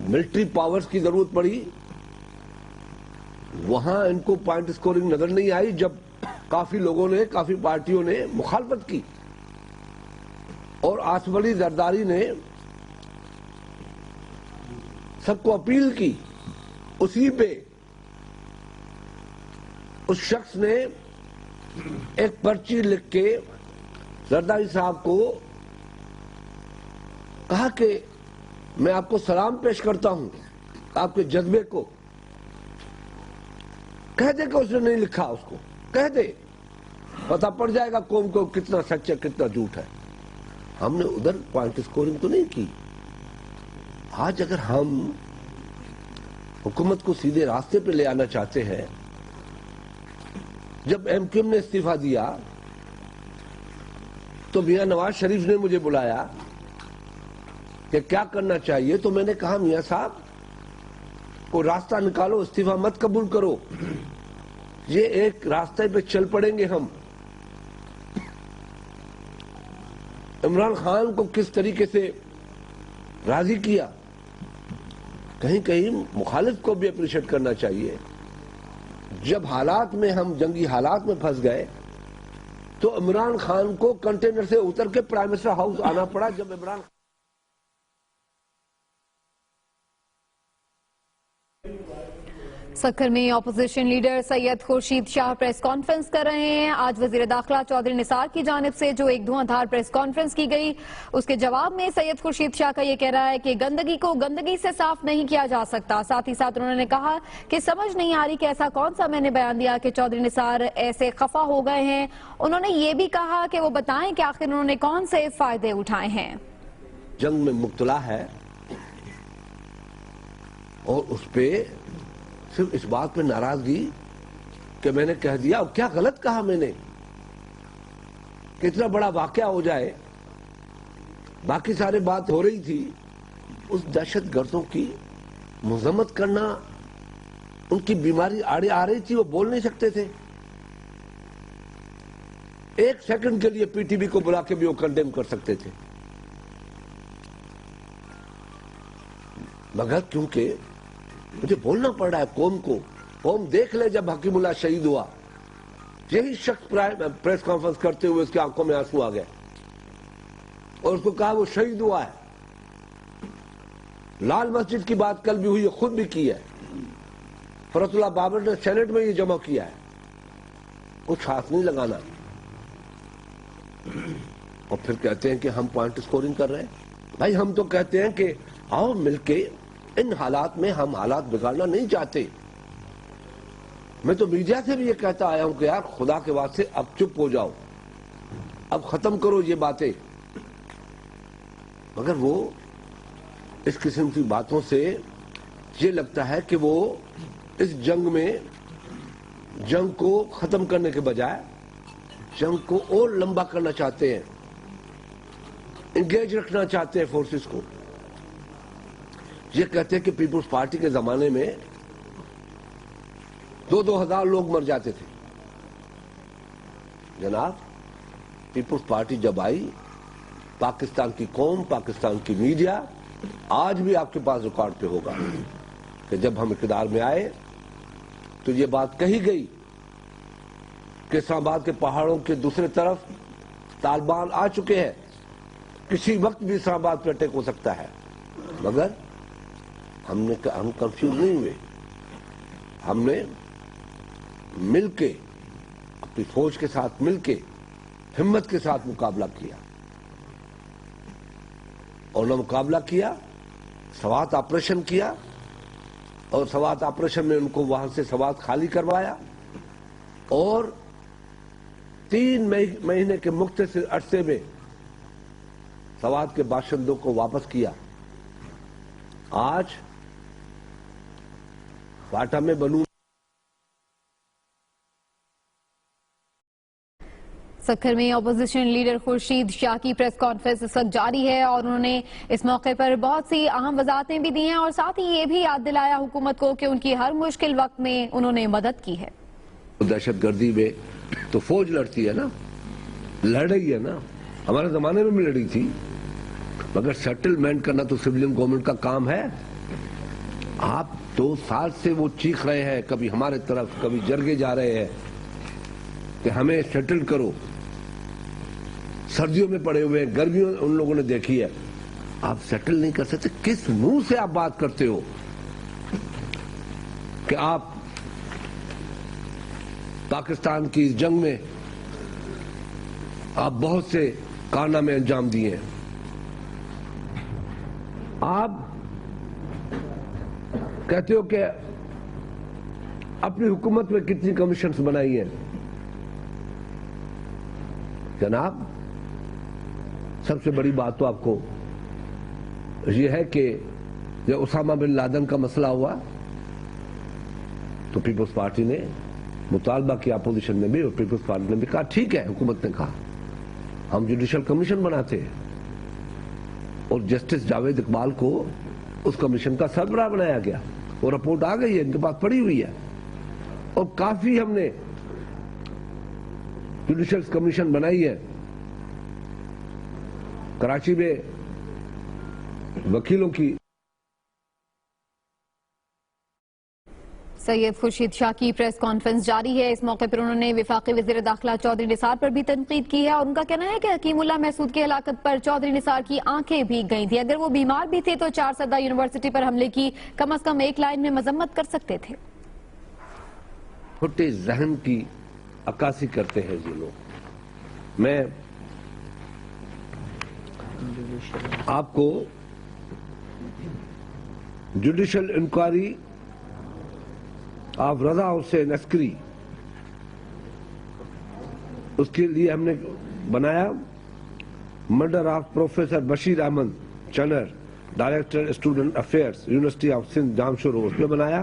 ملٹری پاورز کی ضرورت پڑی وہاں ان کو پوائنٹ اسکورنگ نظر نہیں آئی, جب کافی لوگوں نے, کافی پارٹیوں نے مخالفت کی اور آصف علی زرداری نے سب کو اپیل کی. اسی پہ اس شخص نے ایک پرچی لکھ کے زرداری صاحب کو کہا کہ میں آپ کو سلام پیش کرتا ہوں آپ کے جذبے کو. کہہ دے کہ اس نے نہیں لکھا, اس کو کہہ دے, پتہ پڑ جائے گا قوم کو کتنا سچ ہے کتنا جھوٹ ہے. ہم نے ادھر پوائنٹ اسکورنگ تو نہیں کی. آج اگر ہم حکومت کو سیدھے راستے پہ لے آنا چاہتے ہیں, جب ایم کیو ایم نے استعفیٰ دیا تو میاں نواز شریف نے مجھے بلایا کہ کیا کرنا چاہیے, تو میں نے کہا میاں صاحب کو راستہ نکالو, استعفیٰ مت قبول کرو, یہ ایک راستے پہ چل پڑیں گے ہم. عمران خان کو کس طریقے سے راضی کیا, کہیں کہیں مخالف کو بھی اپریشیٹ کرنا چاہیے. جب حالات میں ہم جنگی حالات میں پھنس گئے تو عمران خان کو کنٹینر سے اتر کے پرائم منسٹر ہاؤس آنا پڑا. جب عمران سکھر میں اپوزیشن لیڈر سید خورشید شاہ پریس کانفرنس کر رہے ہیں. آج وزیر داخلہ چودھری نثار کی جانب سے جو ایک دھواں دھار پریس کانفرنس کی گئی, اس کے جواب میں سید خورشید شاہ کا یہ کہہ رہا ہے کہ گندگی کو گندگی سے صاف نہیں کیا جا سکتا. ساتھ ہی ساتھ انہوں نے کہا کہ سمجھ نہیں آ رہی کہ ایسا کون سا میں نے بیان دیا کہ چودھری نثار ایسے خفا ہو گئے ہیں. انہوں نے یہ بھی کہا کہ وہ بتائیں کہ آخر انہوں نے کون سے فائدے اٹھائے ہیں. जंग में मुब्तला है और उस पे सिर्फ इस बात पे नाराजगी कि मैंने कह दिया, और क्या गलत कहा मैंने, कितना बड़ा वाकया हो जाए, बाकी सारी बात हो रही थी, उस दहशतगर्दों की मजम्मत करना, उनकी बीमारी आड़े आ रही थी, वो बोल नहीं सकते थे। एक सेकंड के लिए पीटीवी को बुला के भी वो कंडेम कर सकते थे, मगर क्योंकि मुझे बोलना पड़ रहा है कौम को, कौम देख ले जब हकीमुल्लाह शहीद हुआ, यही शख्स प्रेस कॉन्फ्रेंस करते हुए उसकी आंखों में आंसू आ गए और उसको कहा वो शहीद हुआ है। लाल मस्जिद की बात कल भी हुई है, खुद भी की है, फरतुल्लाह बाबर ने सेनेट में ये जमा किया है, कुछ हाथ नहीं लगाना, और फिर कहते हैं कि हम पॉइंट स्कोरिंग कर रहे हैं। भाई हम तो कहते हैं कि आओ मिलके इन हालात में, हम हालात बिगाड़ना नहीं चाहते। मैं तो मीडिया से भी ये कहता आया हूं कि यार खुदा के वास्ते अब चुप हो जाओ, अब खत्म करो ये बातें, मगर वो इस किस्म की बातों से ये लगता है कि वो इस जंग में, जंग को खत्म करने के बजाय जंग को और लंबा करना चाहते हैं, इंगेज रखना चाहते हैं फोर्सेस को। ये कहते हैं कि पीपुल्स पार्टी के जमाने में 2-2 हजार लोग मर जाते थे। जनाब, पीपुल्स पार्टी जब आई, पाकिस्तान की कौम, पाकिस्तान की मीडिया, आज भी आपके पास रिकॉर्ड पे होगा कि जब हम इक़्तिदार में आए तो ये बात कही गई कि इस्लामाबाद के पहाड़ों के दूसरी तरफ तालिबान आ चुके हैं, किसी वक्त भी इस्लामाबाद पर अटैक हो सकता है, मगर हम कंफ्यूज नहीं हुए। हमने मिलके, अपनी फौज के साथ मिलके, हिम्मत के साथ मुकाबला किया, और न मुकाबला किया, सवात ऑपरेशन किया, और सवात ऑपरेशन में उनको वहां से सवात खाली करवाया, और 3 महीने के मुख्तसर अरसे में सवात के बाशिंदों को वापस किया। आज फाटा में बनू सक्खर में अपोजिशन लीडर खुर्शीद शाह की प्रेस कॉन्फ्रेंस इस वक्त जारी है और उन्होंने इस मौके पर बहुत सी अहम वजाहतें भी दी हैं और साथ ही ये भी याद दिलाया हुकूमत को कि उनकी हर मुश्किल वक्त में उन्होंने मदद की है। दहशतगर्दी में तो फौज लड़ती है ना, लड़ रही है ना, हमारे जमाने में भी लड़ी थी, मगर सेटलमेंट करना तो सिविलियन गवर्नमेंट का काम है। आप 2 साल से वो चीख रहे हैं, कभी हमारे तरफ, कभी जरगे जा रहे हैं कि हमें सेटल करो। सर्दियों में पड़े हुए हैं, गर्मियों उन लोगों ने देखी है, आप सेटल नहीं कर सकते। किस मुंह से आप बात करते हो कि आप पाकिस्तान की इस जंग में आप बहुत से कारनामे अंजाम दिए हैं। आप कहते हो कि अपनी हुकूमत में कितनी कमीशंस बनाई हैं। जनाब, सबसे बड़ी बात तो आपको यह है कि जब उसामा बिन लादेन का मसला हुआ तो पीपल्स पार्टी ने मुतालबा किया, अपोजिशन ने भी, और पीपल्स पार्टी ने भी कहा ठीक है, हुकूमत ने कहा हम जुडिशल कमीशन बनाते हैं, और जस्टिस जावेद इकबाल को उस कमीशन का सरबराह बनाया गया, और रिपोर्ट आ गई है, इनके पास पड़ी हुई है, और काफी हमने जुडिशल कमीशन बनाई है। कराची में वकीलों की सैयद खुर्शीद शाह की प्रेस कॉन्फ्रेंस जारी है। इस मौके पर उन्होंने वफाकी वज़ीर दाखिला चौधरी निसार पर भी तनकीद की है और उनका कहना है कि हकीमुल्लाह महसूद की हलाकत पर चौधरी निसार की आंखें भीग गई थी। अगर वो बीमार भी थे तो 4 सदा यूनिवर्सिटी पर हमले की कम अज कम एक लाइन में मजम्मत कर सकते थे। खोटे जहन की अक्कासी करते हैं ये लोग। मैं आपको judicial inquiry of Raza Hussain Askari, उसके लिए हमने बनाया murder of professor Bashir Ahmed Chanar, director student affairs, university of Sindh Jamshoro, उस पर बनाया।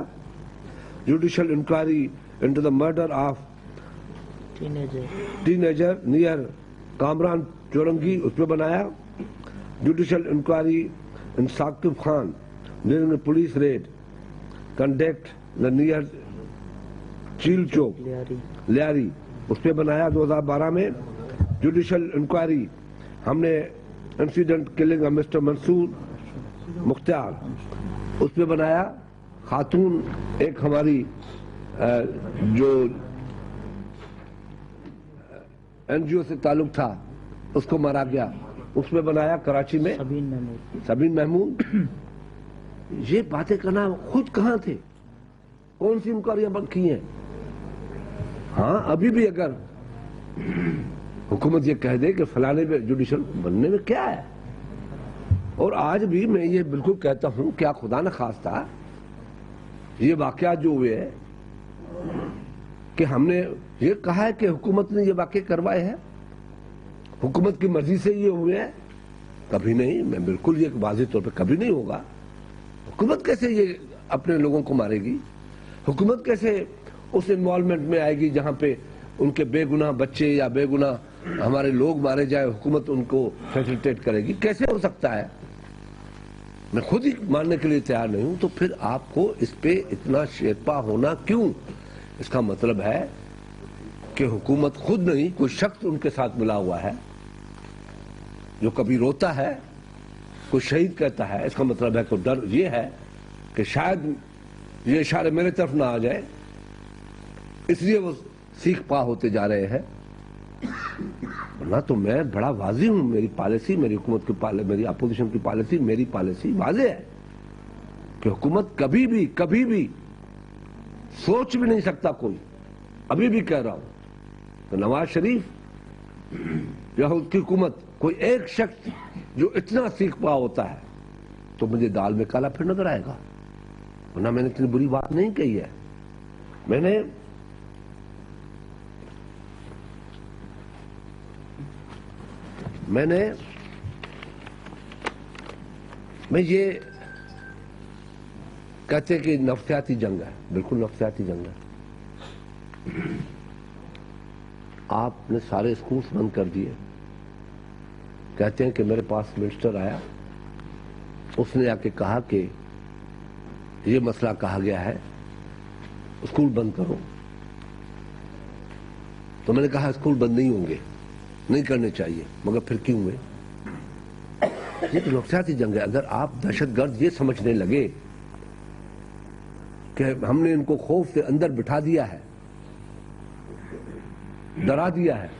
Judicial inquiry into the murder of teenager near Kamran Chowrangi, उस पर बनाया। Judicial inquiry in Saqib Khan during police raid conduct the near Cheel Chowk Lyari, उस पर बनाया 2012 में। जुडिशियल इंक्वायरी हमने incident killing of mister Mansoor Mukhtar, उस पर बनाया। खातून एक हमारी जो एनजीओ से ताल्लुक था उसको मारा गया, उस पर बनाया कराची में सबीन महमूद। ये बातें करना खुद कहां थे, कौन सी इंक्वायरियां बंद की हैं? हाँ, अभी भी अगर हुकूमत ये कह दे कि फलाने पे जुडिशियल बनने में क्या है, और आज भी मैं ये बिल्कुल कहता हूं, क्या खुदा न खास्ता ये वाकया जो हुए है कि हमने ये कहा है कि हुकूमत ने ये वाकये करवाए हैं, हुकूमत की मर्जी से ये हुए हैं? कभी नहीं। मैं बिल्कुल ये वाज़ेह तौर पे कभी नहीं होगा। हुकूमत कैसे ये अपने लोगों को मारेगी? हुकूमत कैसे उस इन्वॉल्वमेंट में आएगी जहां पे उनके बेगुनाह बच्चे या बेगुनाह हमारे लोग मारे जाए, हुकूमत उनको फैसिलिटेट करेगी? कैसे हो सकता है? मैं खुद ही मानने के लिए तैयार नहीं हूं, तो फिर आपको इस पे इतना शेरपा होना क्यों? इसका मतलब है कि हुकूमत खुद नहीं, कोई शख्स उनके साथ मिला हुआ है जो कभी रोता है, कोई शहीद कहता है। इसका मतलब है कि डर ये है कि शायद ये इशारे मेरे तरफ ना आ जाए, इसलिए वो सीख पा होते जा रहे हैं। वरना तो मैं बड़ा वाज़ेह हूं, मेरी पॉलिसी, मेरी हुकूमत की मेरी अपोजिशन की पॉलिसी, मेरी पॉलिसी वाज़ेह है कि हुकूमत कभी भी सोच भी नहीं सकता कोई, अभी भी कह रहा हूं, तो नवाज शरीफ या उसकी हुकूमत, कोई एक शख्स जो इतना सीख पा होता है तो मुझे दाल में काला फिर नजर आएगा। वरना मैंने इतनी बुरी बात नहीं कही है। मैं ये कहते कि नफ्सियाती जंग है, बिल्कुल नफ्सियाती जंग है। आपने सारे स्कूल्स बंद कर दिए। कहते हैं कि मेरे पास मिनिस्टर आया, उसने आके कहा कि ये मसला कहा गया है, स्कूल बंद करो। तो मैंने कहा स्कूल बंद नहीं होंगे, नहीं करने चाहिए, मगर फिर क्यों हुए? ये तो नफ्सियाती जंग है। अगर आप दहशतगर्द ये समझने लगे कि हमने इनको खौफ से अंदर बिठा दिया है, डरा दिया है,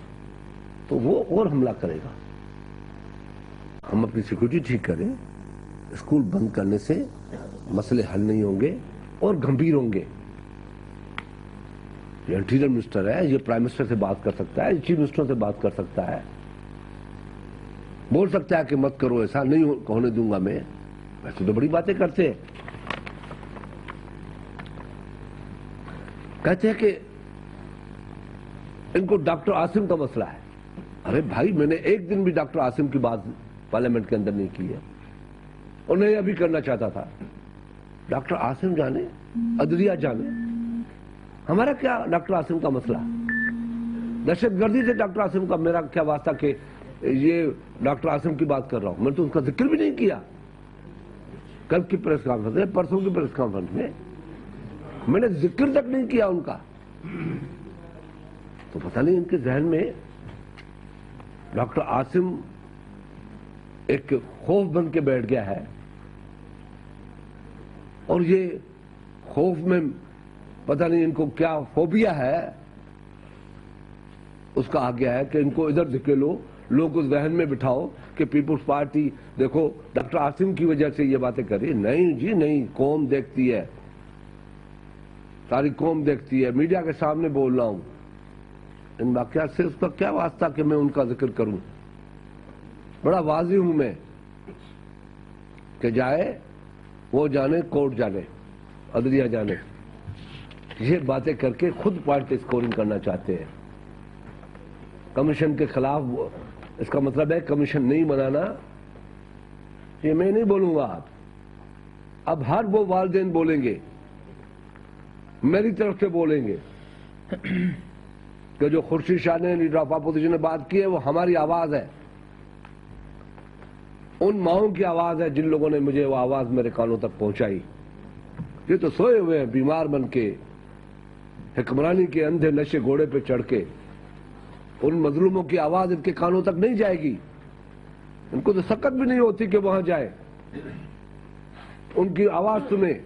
तो वो और हमला करेगा। हम अपनी सिक्योरिटी ठीक करें, स्कूल बंद करने से मसले हल नहीं होंगे और गंभीर होंगे। ये इंटीरियर मिनिस्टर है, ये प्राइम मिनिस्टर से बात कर सकता है, चीफ मिनिस्टर से बात कर सकता है, बोल सकता है कि मत करो, ऐसा नहीं होने दूंगा मैं। वैसे तो बड़ी बातें करते हैं। कहते हैं कि इनको डॉक्टर आसिम का मसला है। अरे भाई, मैंने एक दिन भी डॉक्टर आसिम की बात पार्लियामेंट के अंदर नहीं की है, और नहीं अभी करना चाहता था। डॉक्टर आसिम जाने, अदलिया जाने, हमारा क्या डॉक्टर आसिम का मसला? दहशतगर्दी से डॉक्टर आसिम का मेरा क्या वास्ता कि ये डॉक्टर आसिम की बात कर रहा हूं? मैंने तो उसका जिक्र भी नहीं किया। कल की प्रेस कॉन्फ्रेंस में, परसों की प्रेस कॉन्फ्रेंस में मैंने जिक्र तक नहीं किया उनका। तो पता नहीं इनके जहन में डॉक्टर आसिम एक खौफ बन के बैठ गया है, और ये खौफ में पता नहीं इनको क्या फोबिया है, उसका आ गया है कि इनको इधर धकेलो, लोगों को जहन में बिठाओ कि पीपुल्स पार्टी देखो डॉक्टर आसिम की वजह से ये बातें करी। नहीं जी नहीं, कौम देखती है, सारी कौम देखती है। मीडिया के सामने बोल रहा हूं इन वाकयात से, उसका क्या वास्ता कि मैं उनका जिक्र करूं? बड़ा वाज़ेह हूं मैं कि जाए वो जाने, कोर्ट जाने, अदलिया जाने, ये बातें करके खुद पॉइंट स्कोरिंग करना चाहते हैं। कमीशन के खिलाफ, इसका मतलब है कमीशन नहीं बनाना, یہ میں نہیں بولوں گا اب ہر وہ والدین بولیں گے, میری طرف سے بولیں گے کہ جو خورشید شاہ نے لیڈر آف اپوزیشن نے بات کی ہے وہ ہماری آواز ہے, ان ماؤں کی آواز ہے جن لوگوں نے مجھے وہ آواز میرے کانوں تک پہنچائی. یہ تو سوئے ہوئے ہیں بیمار بن کے, حکمرانی کے اندھے نشے گھوڑے پہ چڑھ کے. ان مظلوموں کی آواز ان کے کانوں تک نہیں جائے گی, ان کو تو سکت بھی نہیں ہوتی کہ وہاں جائے, ان کی آواز سنیں.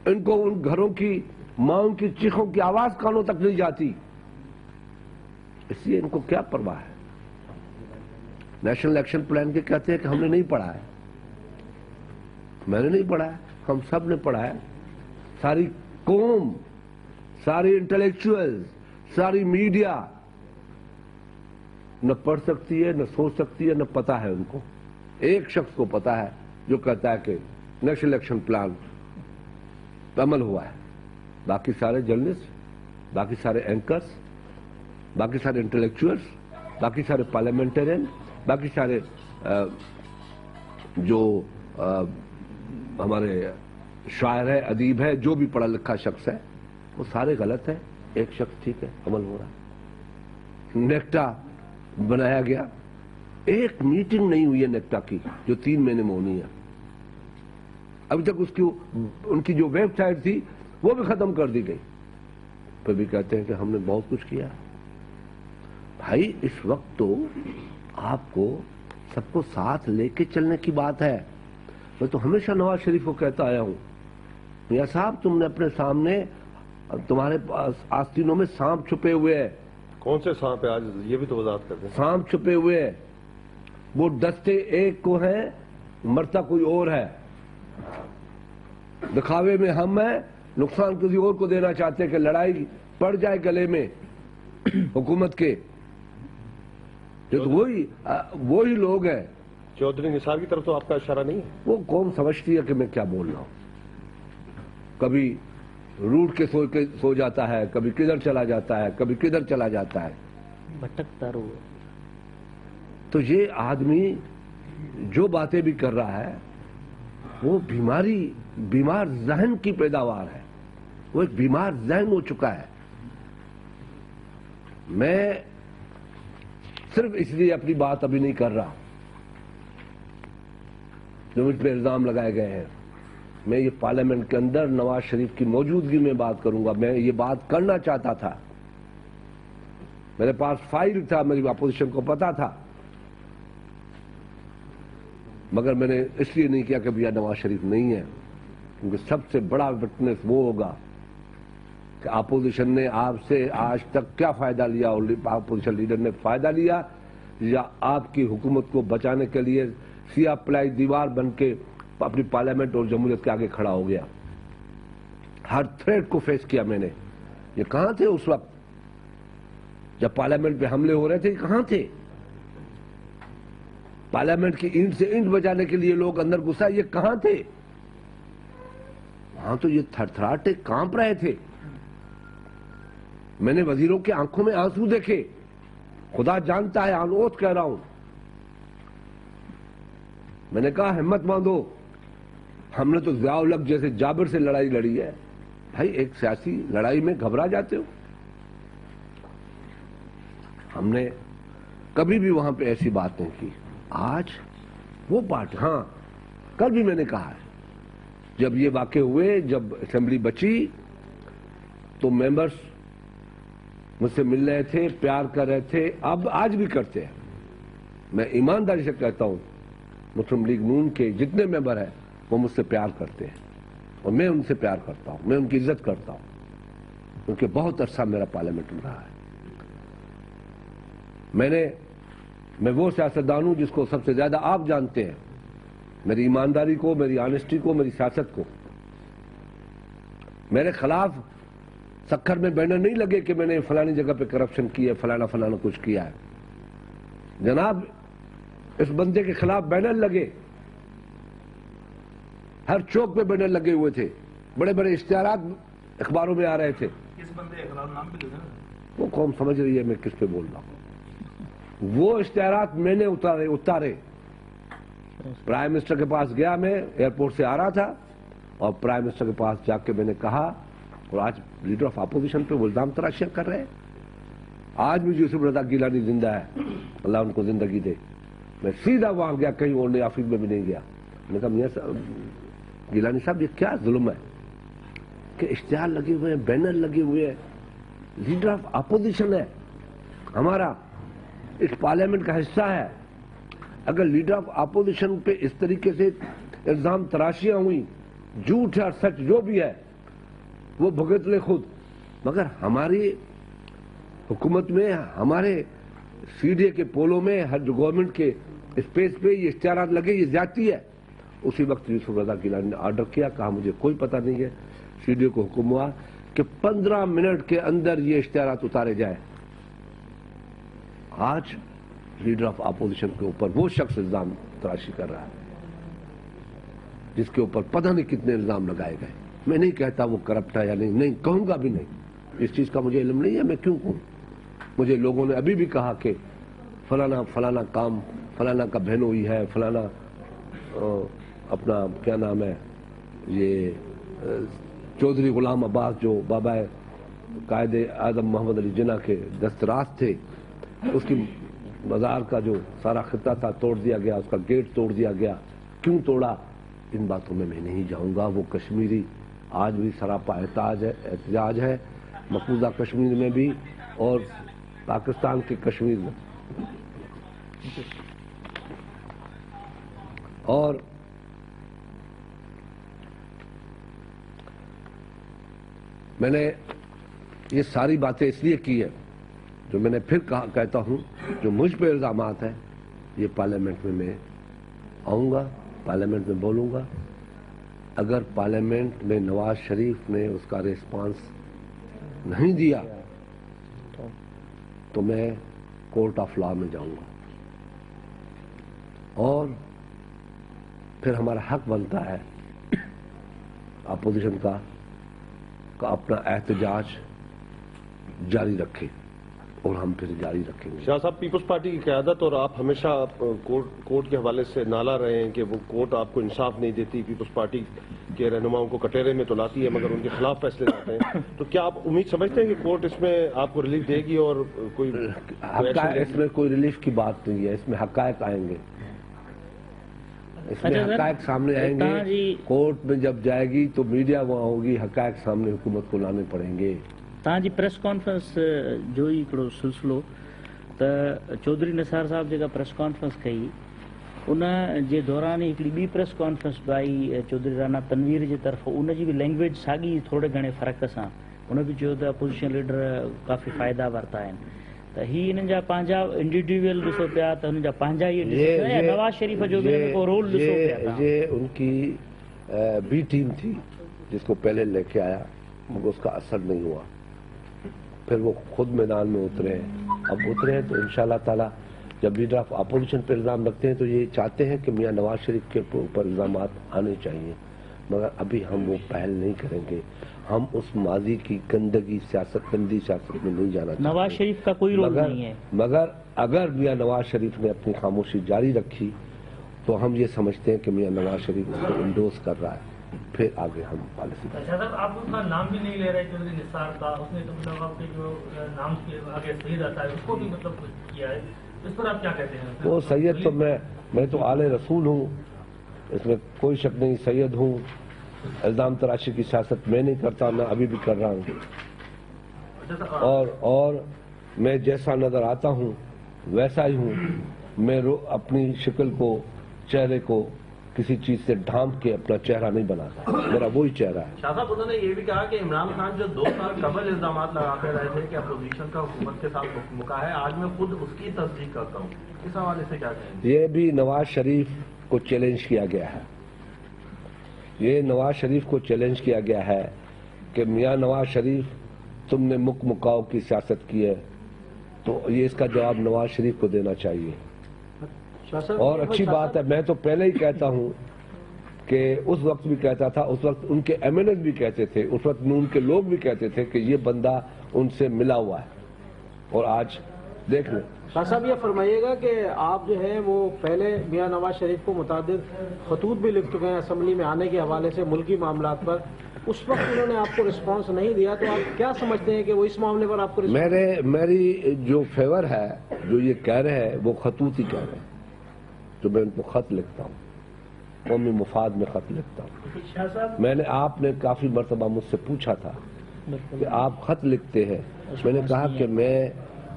ان کو ان گھروں کی ماؤں کی چیخوں کی آواز کانوں تک نہیں جاتی, اس لیے ان کو کیا پرواہ ہے. نیشنل ایکشن پلان کے کہتے ہیں کہ ہم نے نہیں پڑھا ہے, میں نے نہیں پڑھا ہے, ہم سب نے پڑھا ہے. ساری قوم, ساری انٹلیکچوئل, ساری میڈیا نہ پڑھ سکتی ہے, نہ سوچ سکتی ہے, نہ پتا ہے ان کو. ایک شخص کو پتا ہے جو کہتا ہے کہ نیشنل ایکشن پلان پہ عمل ہوا ہے. باقی سارے جرنلسٹ, باقی سارے اینکرز, باقی سارے انٹلیکچوئلز, باقی سارے پارلیمنٹرین, باقی سارے جو ہمارے شاعر ہے, ادیب ہے, جو بھی پڑھا لکھا شخص ہے, وہ سارے غلط ہیں. ایک شخص ٹھیک ہے, عمل ہو رہا ہے. نیکٹا بنایا گیا, ایک میٹنگ نہیں ہوئی ہے نیکٹا کی جو 3 مہینے میں ہونی ہے. ابھی تک اس کی ان کی جو ویب سائٹ تھی وہ بھی ختم کر دی گئی, پھر بھی کہتے ہیں کہ ہم نے بہت کچھ کیا. بھائی اس وقت تو آپ کو سب کو ساتھ لے کے چلنے کی بات ہے. میں تو ہمیشہ نواز شریف کو کہتا آیا ہوں, میاں صاحب تم نے اپنے سامنے, تمہارے آستینوں میں سانپ چھپے ہوئے ہیں. کون سے سانپ ہے آج یہ بھی تو وضاحت کرتے ہیں. سانپ چھپے ہوئے ہیں, وہ دستے ایک کو ہیں, مرتا کوئی اور ہے. دکھاوے میں ہم ہیں, نقصان کسی اور کو دینا چاہتے ہیں کہ لڑائی پڑ جائے گلے میں حکومت کے. جو تو وہی لوگ ہیں. چودھری نثار کی طرف تو آپ کا اشارہ نہیں ہے. وہ قوم سمجھتی ہے کہ میں کیا بول رہا ہوں. کبھی روٹ کے سو جاتا ہے, کبھی کدھر چلا جاتا ہے, کبھی کدھر چلا جاتا ہے, بھٹکتا رہو. تو یہ آدمی جو باتیں بھی کر رہا ہے وہ بیمار ذہن کی پیداوار ہے. وہ ایک بیمار ذہن ہو چکا ہے. میں صرف اس لیے اپنی بات ابھی نہیں کر رہا جو مجھ پہ الزام لگائے گئے ہیں. میں یہ پارلیمنٹ کے اندر نواز شریف کی موجودگی میں بات کروں گا. میں یہ بات کرنا چاہتا تھا, میرے پاس فائل تھا, میری اپوزیشن کو پتا تھا, مگر میں نے اس لیے نہیں کیا کہ بھیا نواز شریف نہیں ہے, کیونکہ سب سے بڑا وٹنس وہ ہوگا کہ اپوزیشن نے آپ سے آج تک کیا فائدہ لیا, اور اپوزیشن لیڈر نے فائدہ لیا یا آپ کی حکومت کو بچانے کے لیے سیاہ پلائی دیوار بن کے اپنی پارلیمنٹ اور جمہوریت کے آگے کھڑا ہو گیا. ہر تھریٹ کو فیس کیا میں نے. یہ کہاں تھے اس وقت جب پارلیمنٹ پہ حملے ہو رہے تھے؟ کہاں تھے؟ پارلیمنٹ کی اینٹ سے اینٹ بجانے کے لیے لوگ اندر گھسا, یہ کہاں تھے؟ وہاں تو یہ تھر تھراٹے کانپ رہے تھے. میں نے وزیروں کے آنکھوں میں آنسو دیکھے, خدا جانتا ہے, آن اوتھ کہہ رہا ہوں. میں نے کہا ہمت باندھو, ہم نے تو ضیاء الحق جیسے جابر سے لڑائی لڑی ہے. بھائی ایک سیاسی لڑائی میں گھبرا جاتے ہو. ہم نے کبھی بھی وہاں پہ ایسی بات نہیں کی. آج وہ بات, ہاں کل بھی میں نے کہا ہے, جب یہ واقع ہوئے, جب اسمبلی بچی تو ممبرز مجھ سے مل رہے تھے, پیار کر رہے تھے, اب آج بھی کرتے ہیں. میں ایمانداری سے کہتا ہوں مسلم لیگ نون کے جتنے ممبر ہیں وہ مجھ سے پیار کرتے ہیں, اور میں ان سے پیار کرتا ہوں, میں ان کی عزت کرتا ہوں, کیونکہ بہت عرصہ میرا پارلیمنٹ رہا ہے. میں وہ سیاستدان ہوں جس کو سب سے زیادہ آپ جانتے ہیں, میری ایمانداری کو, میری آنیسٹی کو, میری سیاست کو. میرے خلاف سکھر میں بینر نہیں لگے کہ میں نے فلانی جگہ پہ کرپشن کی ہے, فلانا کچھ کیا ہے. جناب اس بندے کے خلاف بینر لگے, ہر چوک پہ بینر لگے ہوئے تھے, بڑے بڑے اشتہارات اخباروں میں آ رہے تھے. کس بندے کے خلاف نام بھی دے دیں. وہ قوم سمجھ رہی ہے میں کس پہ بول رہا ہوں. वो इश्तेहारात मैंने उतारे। प्राइम मिनिस्टर के पास गया, मैं एयरपोर्ट से आ रहा था और प्राइम मिनिस्टर के पास जाके मैंने कहा, और आज लीडर ऑफ अपोजिशन पे वो इल्जाम तराशियां कर रहे हैं। आज भी यूसुफ रजा गिलानी जिंदा है, अल्लाह उनको जिंदगी दे। मैं सीधा वहां गया, कहीं और नहीं, ऑफिस में भी नहीं गया। मैंने कहा मियां साहब, गिलानी साहब, ये क्या जुल्म है कि इश्तिहार लगे हुए हैं, बैनर लगे हुए हैं, लीडर ऑफ अपोजिशन है हमारा, इस पार्लियामेंट का हिस्सा है। अगर लीडर ऑफ अपोजिशन पे इस तरीके से इल्जाम तराशियां हुई, झूठ है और सच जो भी है वो भुगत ले खुद। मगर हमारी हुकूमत में, हमारे सीडीए के पोलों में, हर गवर्नमेंट के स्पेस पे ये इश्तिहारात लगे, ये ज्यादती है। उसी वक्त यूसुफ रजा गिलानी ने ऑर्डर किया, कहा मुझे कोई पता नहीं है। सीडीए को हुक्म हुआ कि 15 मिनट के अंदर ये इश्तिहारात उतारे जाए। आज लीडर ऑफ अपोजिशन के ऊपर वो शख्स इल्जाम तराशी कर रहा है जिसके ऊपर पता नहीं कितने इल्जाम लगाए गए। मैं नहीं कहता वो करप्ट है या नहीं कहूंगा भी नहीं, इस चीज का मुझे इल्म नहीं है, मैं क्यों कहूं। मुझे लोगों ने अभी भी कहा कि फलाना फलाना काम, फलाना का बहनोई है, फलाना अपना क्या नाम है, ये चौधरी गुलाम अब्बास जो बाबा कायदे आदम मोहम्मद अली जिन्ना के दस्तराज थे, उसकी मज़ार का जो सारा खिता था तोड़ दिया गया, उसका गेट तोड़ दिया गया। क्यों तोड़ा, इन बातों में मैं नहीं जाऊंगा। वो कश्मीरी आज भी सरापा एहतजाज है, मकबूजा कश्मीर में भी और पाकिस्तान के कश्मीर में। और मैंने ये सारी बातें इसलिए की है, जो मैंने फिर कहता हूं, जो मुझ पे इल्जामात है, ये पार्लियामेंट में मैं आऊंगा, पार्लियामेंट में बोलूंगा। अगर पार्लियामेंट में नवाज शरीफ ने उसका रिस्पांस नहीं दिया तो मैं कोर्ट ऑफ लॉ में जाऊंगा और फिर हमारा हक बनता है अपोजिशन का अपना एहतजाज जारी रखे, और हम फिर जारी रखेंगे। शाह साहब, पीपल्स पार्टी की क़यादत और आप हमेशा कोर्ट के हवाले से नाला रहे हैं कि वो कोर्ट आपको इंसाफ नहीं देती, पीपल्स पार्टी के रहनुमाओं को कटहरे में तो लाती है मगर उनके खिलाफ फैसले लाते हैं। तो क्या आप उम्मीद समझते हैं कि कोर्ट इसमें आपको रिलीफ देगी और कोई इसमें कोई रिलीफ की बात नहीं है, इसमें हकायक आएंगे, इसमें हकायक सामने आएंगे। कोर्ट में जब जाएगी तो मीडिया वहां होगी, हकायक सामने हुकूमत को लाने पड़ेंगे। तव्हांजी प्रेस कॉन्फ्रेंस जो ई हिकिड़ो सिलसिलो त चौधरी निसार साहब जेका प्रेस कॉन्फ्रेंस कई उन जे दौरान ही हिकिड़ी ॿी प्रेस कॉन्फ्रेंस बि आई चौधरी राना तनवीर जे तरफ़, उन जी बि लैंग्वेज साॻी थोरे घणे फ़र्क़ सां। उन बि चयो त अपोजिशन लीडर काफ़ी फ़ाइदा वरिता आहिनि, त ही इन्हनि जा पंहिंजा इंडिविजुअल ॾिसो पिया त हुननि जा पंहिंजा ई नवाज शरीफ जो बि को रोल ॾिसो पिया। ये उनकी बी टीम थी जिसको पहले लेके आया, मगर उसका असर नहीं हुआ। फिर वो खुद मैदान में उतरे हैं, अब उतरे हैं तो इंशाल्लाह ताला जब लीडर ऑफ अपोजिशन पर इल्जाम लगते हैं तो ये चाहते हैं कि मियां नवाज शरीफ के ऊपर इल्जामात आने चाहिए, मगर अभी हम वो पहल नहीं करेंगे। हम उस माजी की गंदगी गंदी सियासत में नहीं जाना चाहते। नवाज शरीफ का कोई रोल नहीं है, मगर अगर मियां नवाज शरीफ ने अपनी खामोशी जारी रखी तो हम ये समझते हैं कि मियां नवाज शरीफ उसको इंडोर्स कर रहा है, फिर आगे हम पॉलिसी। आप उसका नाम भी नहीं ले रहे चौधरी निसार का, उसने तो मतलब आपके जो नाम के आगे सैयद आता है उसको भी मतलब कुछ किया है, इस पर आप क्या कहते हैं? वो सैयद तो मैं तो आले रसूल हूँ, इसमें कोई शक नहीं, सैयद हूँ। इल्जाम तराशी की सियासत मैं नहीं करता, मैं अभी भी कर रहा हूँ। और मैं जैसा नजर आता हूँ वैसा ही हूँ। मैं अपनी शक्ल को, चेहरे को किसी चीज से ढांप के अपना चेहरा नहीं बनाता, मेरा वही चेहरा है। शाह साहब, उन्होंने ये भी कहा कि इमरान खान जो 2 साल कबल इल्जाम लगाते रहे थे कि अपोजिशन का हुकूमत के साथ मुका है, आज मैं खुद उसकी तस्दीक करता हूँ। इस हवाले से क्या कहेंगे? ये भी नवाज शरीफ को चैलेंज किया गया है, ये नवाज शरीफ को चैलेंज किया गया है कि मियां नवाज शरीफ तुमने मुकाओ की सियासत की है, तो ये इसका जवाब नवाज शरीफ को देना चाहिए। और अच्छी बात है, मैं तो पहले ही कहता हूं कि उस वक्त भी कहता था, उस वक्त उनके एमएनएस भी कहते थे, उस वक्त उनके लोग भी कहते थे कि ये बंदा उनसे मिला हुआ है, और आज دیکھ لیں. شاہ صاحب یہ فرمائیے گا کہ آپ جو ہے وہ پہلے میاں نواز شریف کو متعدد خطوط بھی لکھ چکے ہیں اسمبلی میں آنے کے حوالے سے ملکی معاملات پر. اس وقت انہوں نے آپ کو رسپانس نہیں دیا تو آپ کیا سمجھتے ہیں کہ وہ اس معاملے پر آپ کو میری جو فیور ہے جو یہ کہہ رہے ہیں وہ خطوط ہی کہہ رہے ہیں جو میں ان کو خط لکھتا ہوں قومی مفاد میں خط لکھتا ہوں. میں نے آپ نے کافی مرتبہ مجھ سے پوچھا تھا کہ آپ خط لکھتے ہیں. میں نے کہا کہ میں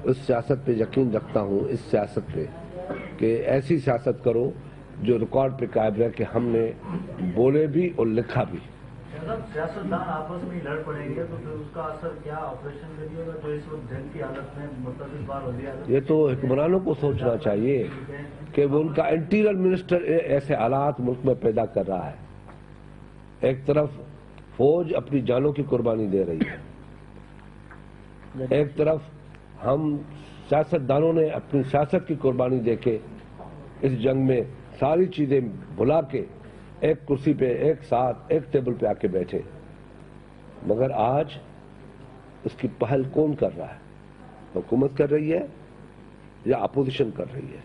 اس سیاست پہ یقین رکھتا ہوں اس سیاست پہ کہ ایسی سیاست کرو جو ریکارڈ پہ قائم رہے کہ ہم نے بولے بھی اور لکھا بھی. سیاستدان آپس میں لڑ پڑیں گے تو پھر اس کا اثر کیا آپریشن کریے گا جو اس وقت جنگ کی حالت میں متعدد بار ہو گیا. یہ تو حکمرانوں کو سوچنا چاہیے کہ وہ ان کا انٹیریئر منسٹر ایسے حالات ملک میں پیدا کر رہا ہے. ایک طرف فوج اپنی جانوں کی قربانی دے رہی ہے, ایک طرف ہم سیاستدانوں نے اپنی سیاست کی قربانی دے کے اس جنگ میں ساری چیزیں بھلا کے ایک کرسی پہ ایک ساتھ ایک ٹیبل پہ آ کے بیٹھے. مگر آج اس کی پہل کون کر رہا ہے؟ حکومت کر رہی ہے یا اپوزیشن کر رہی ہے؟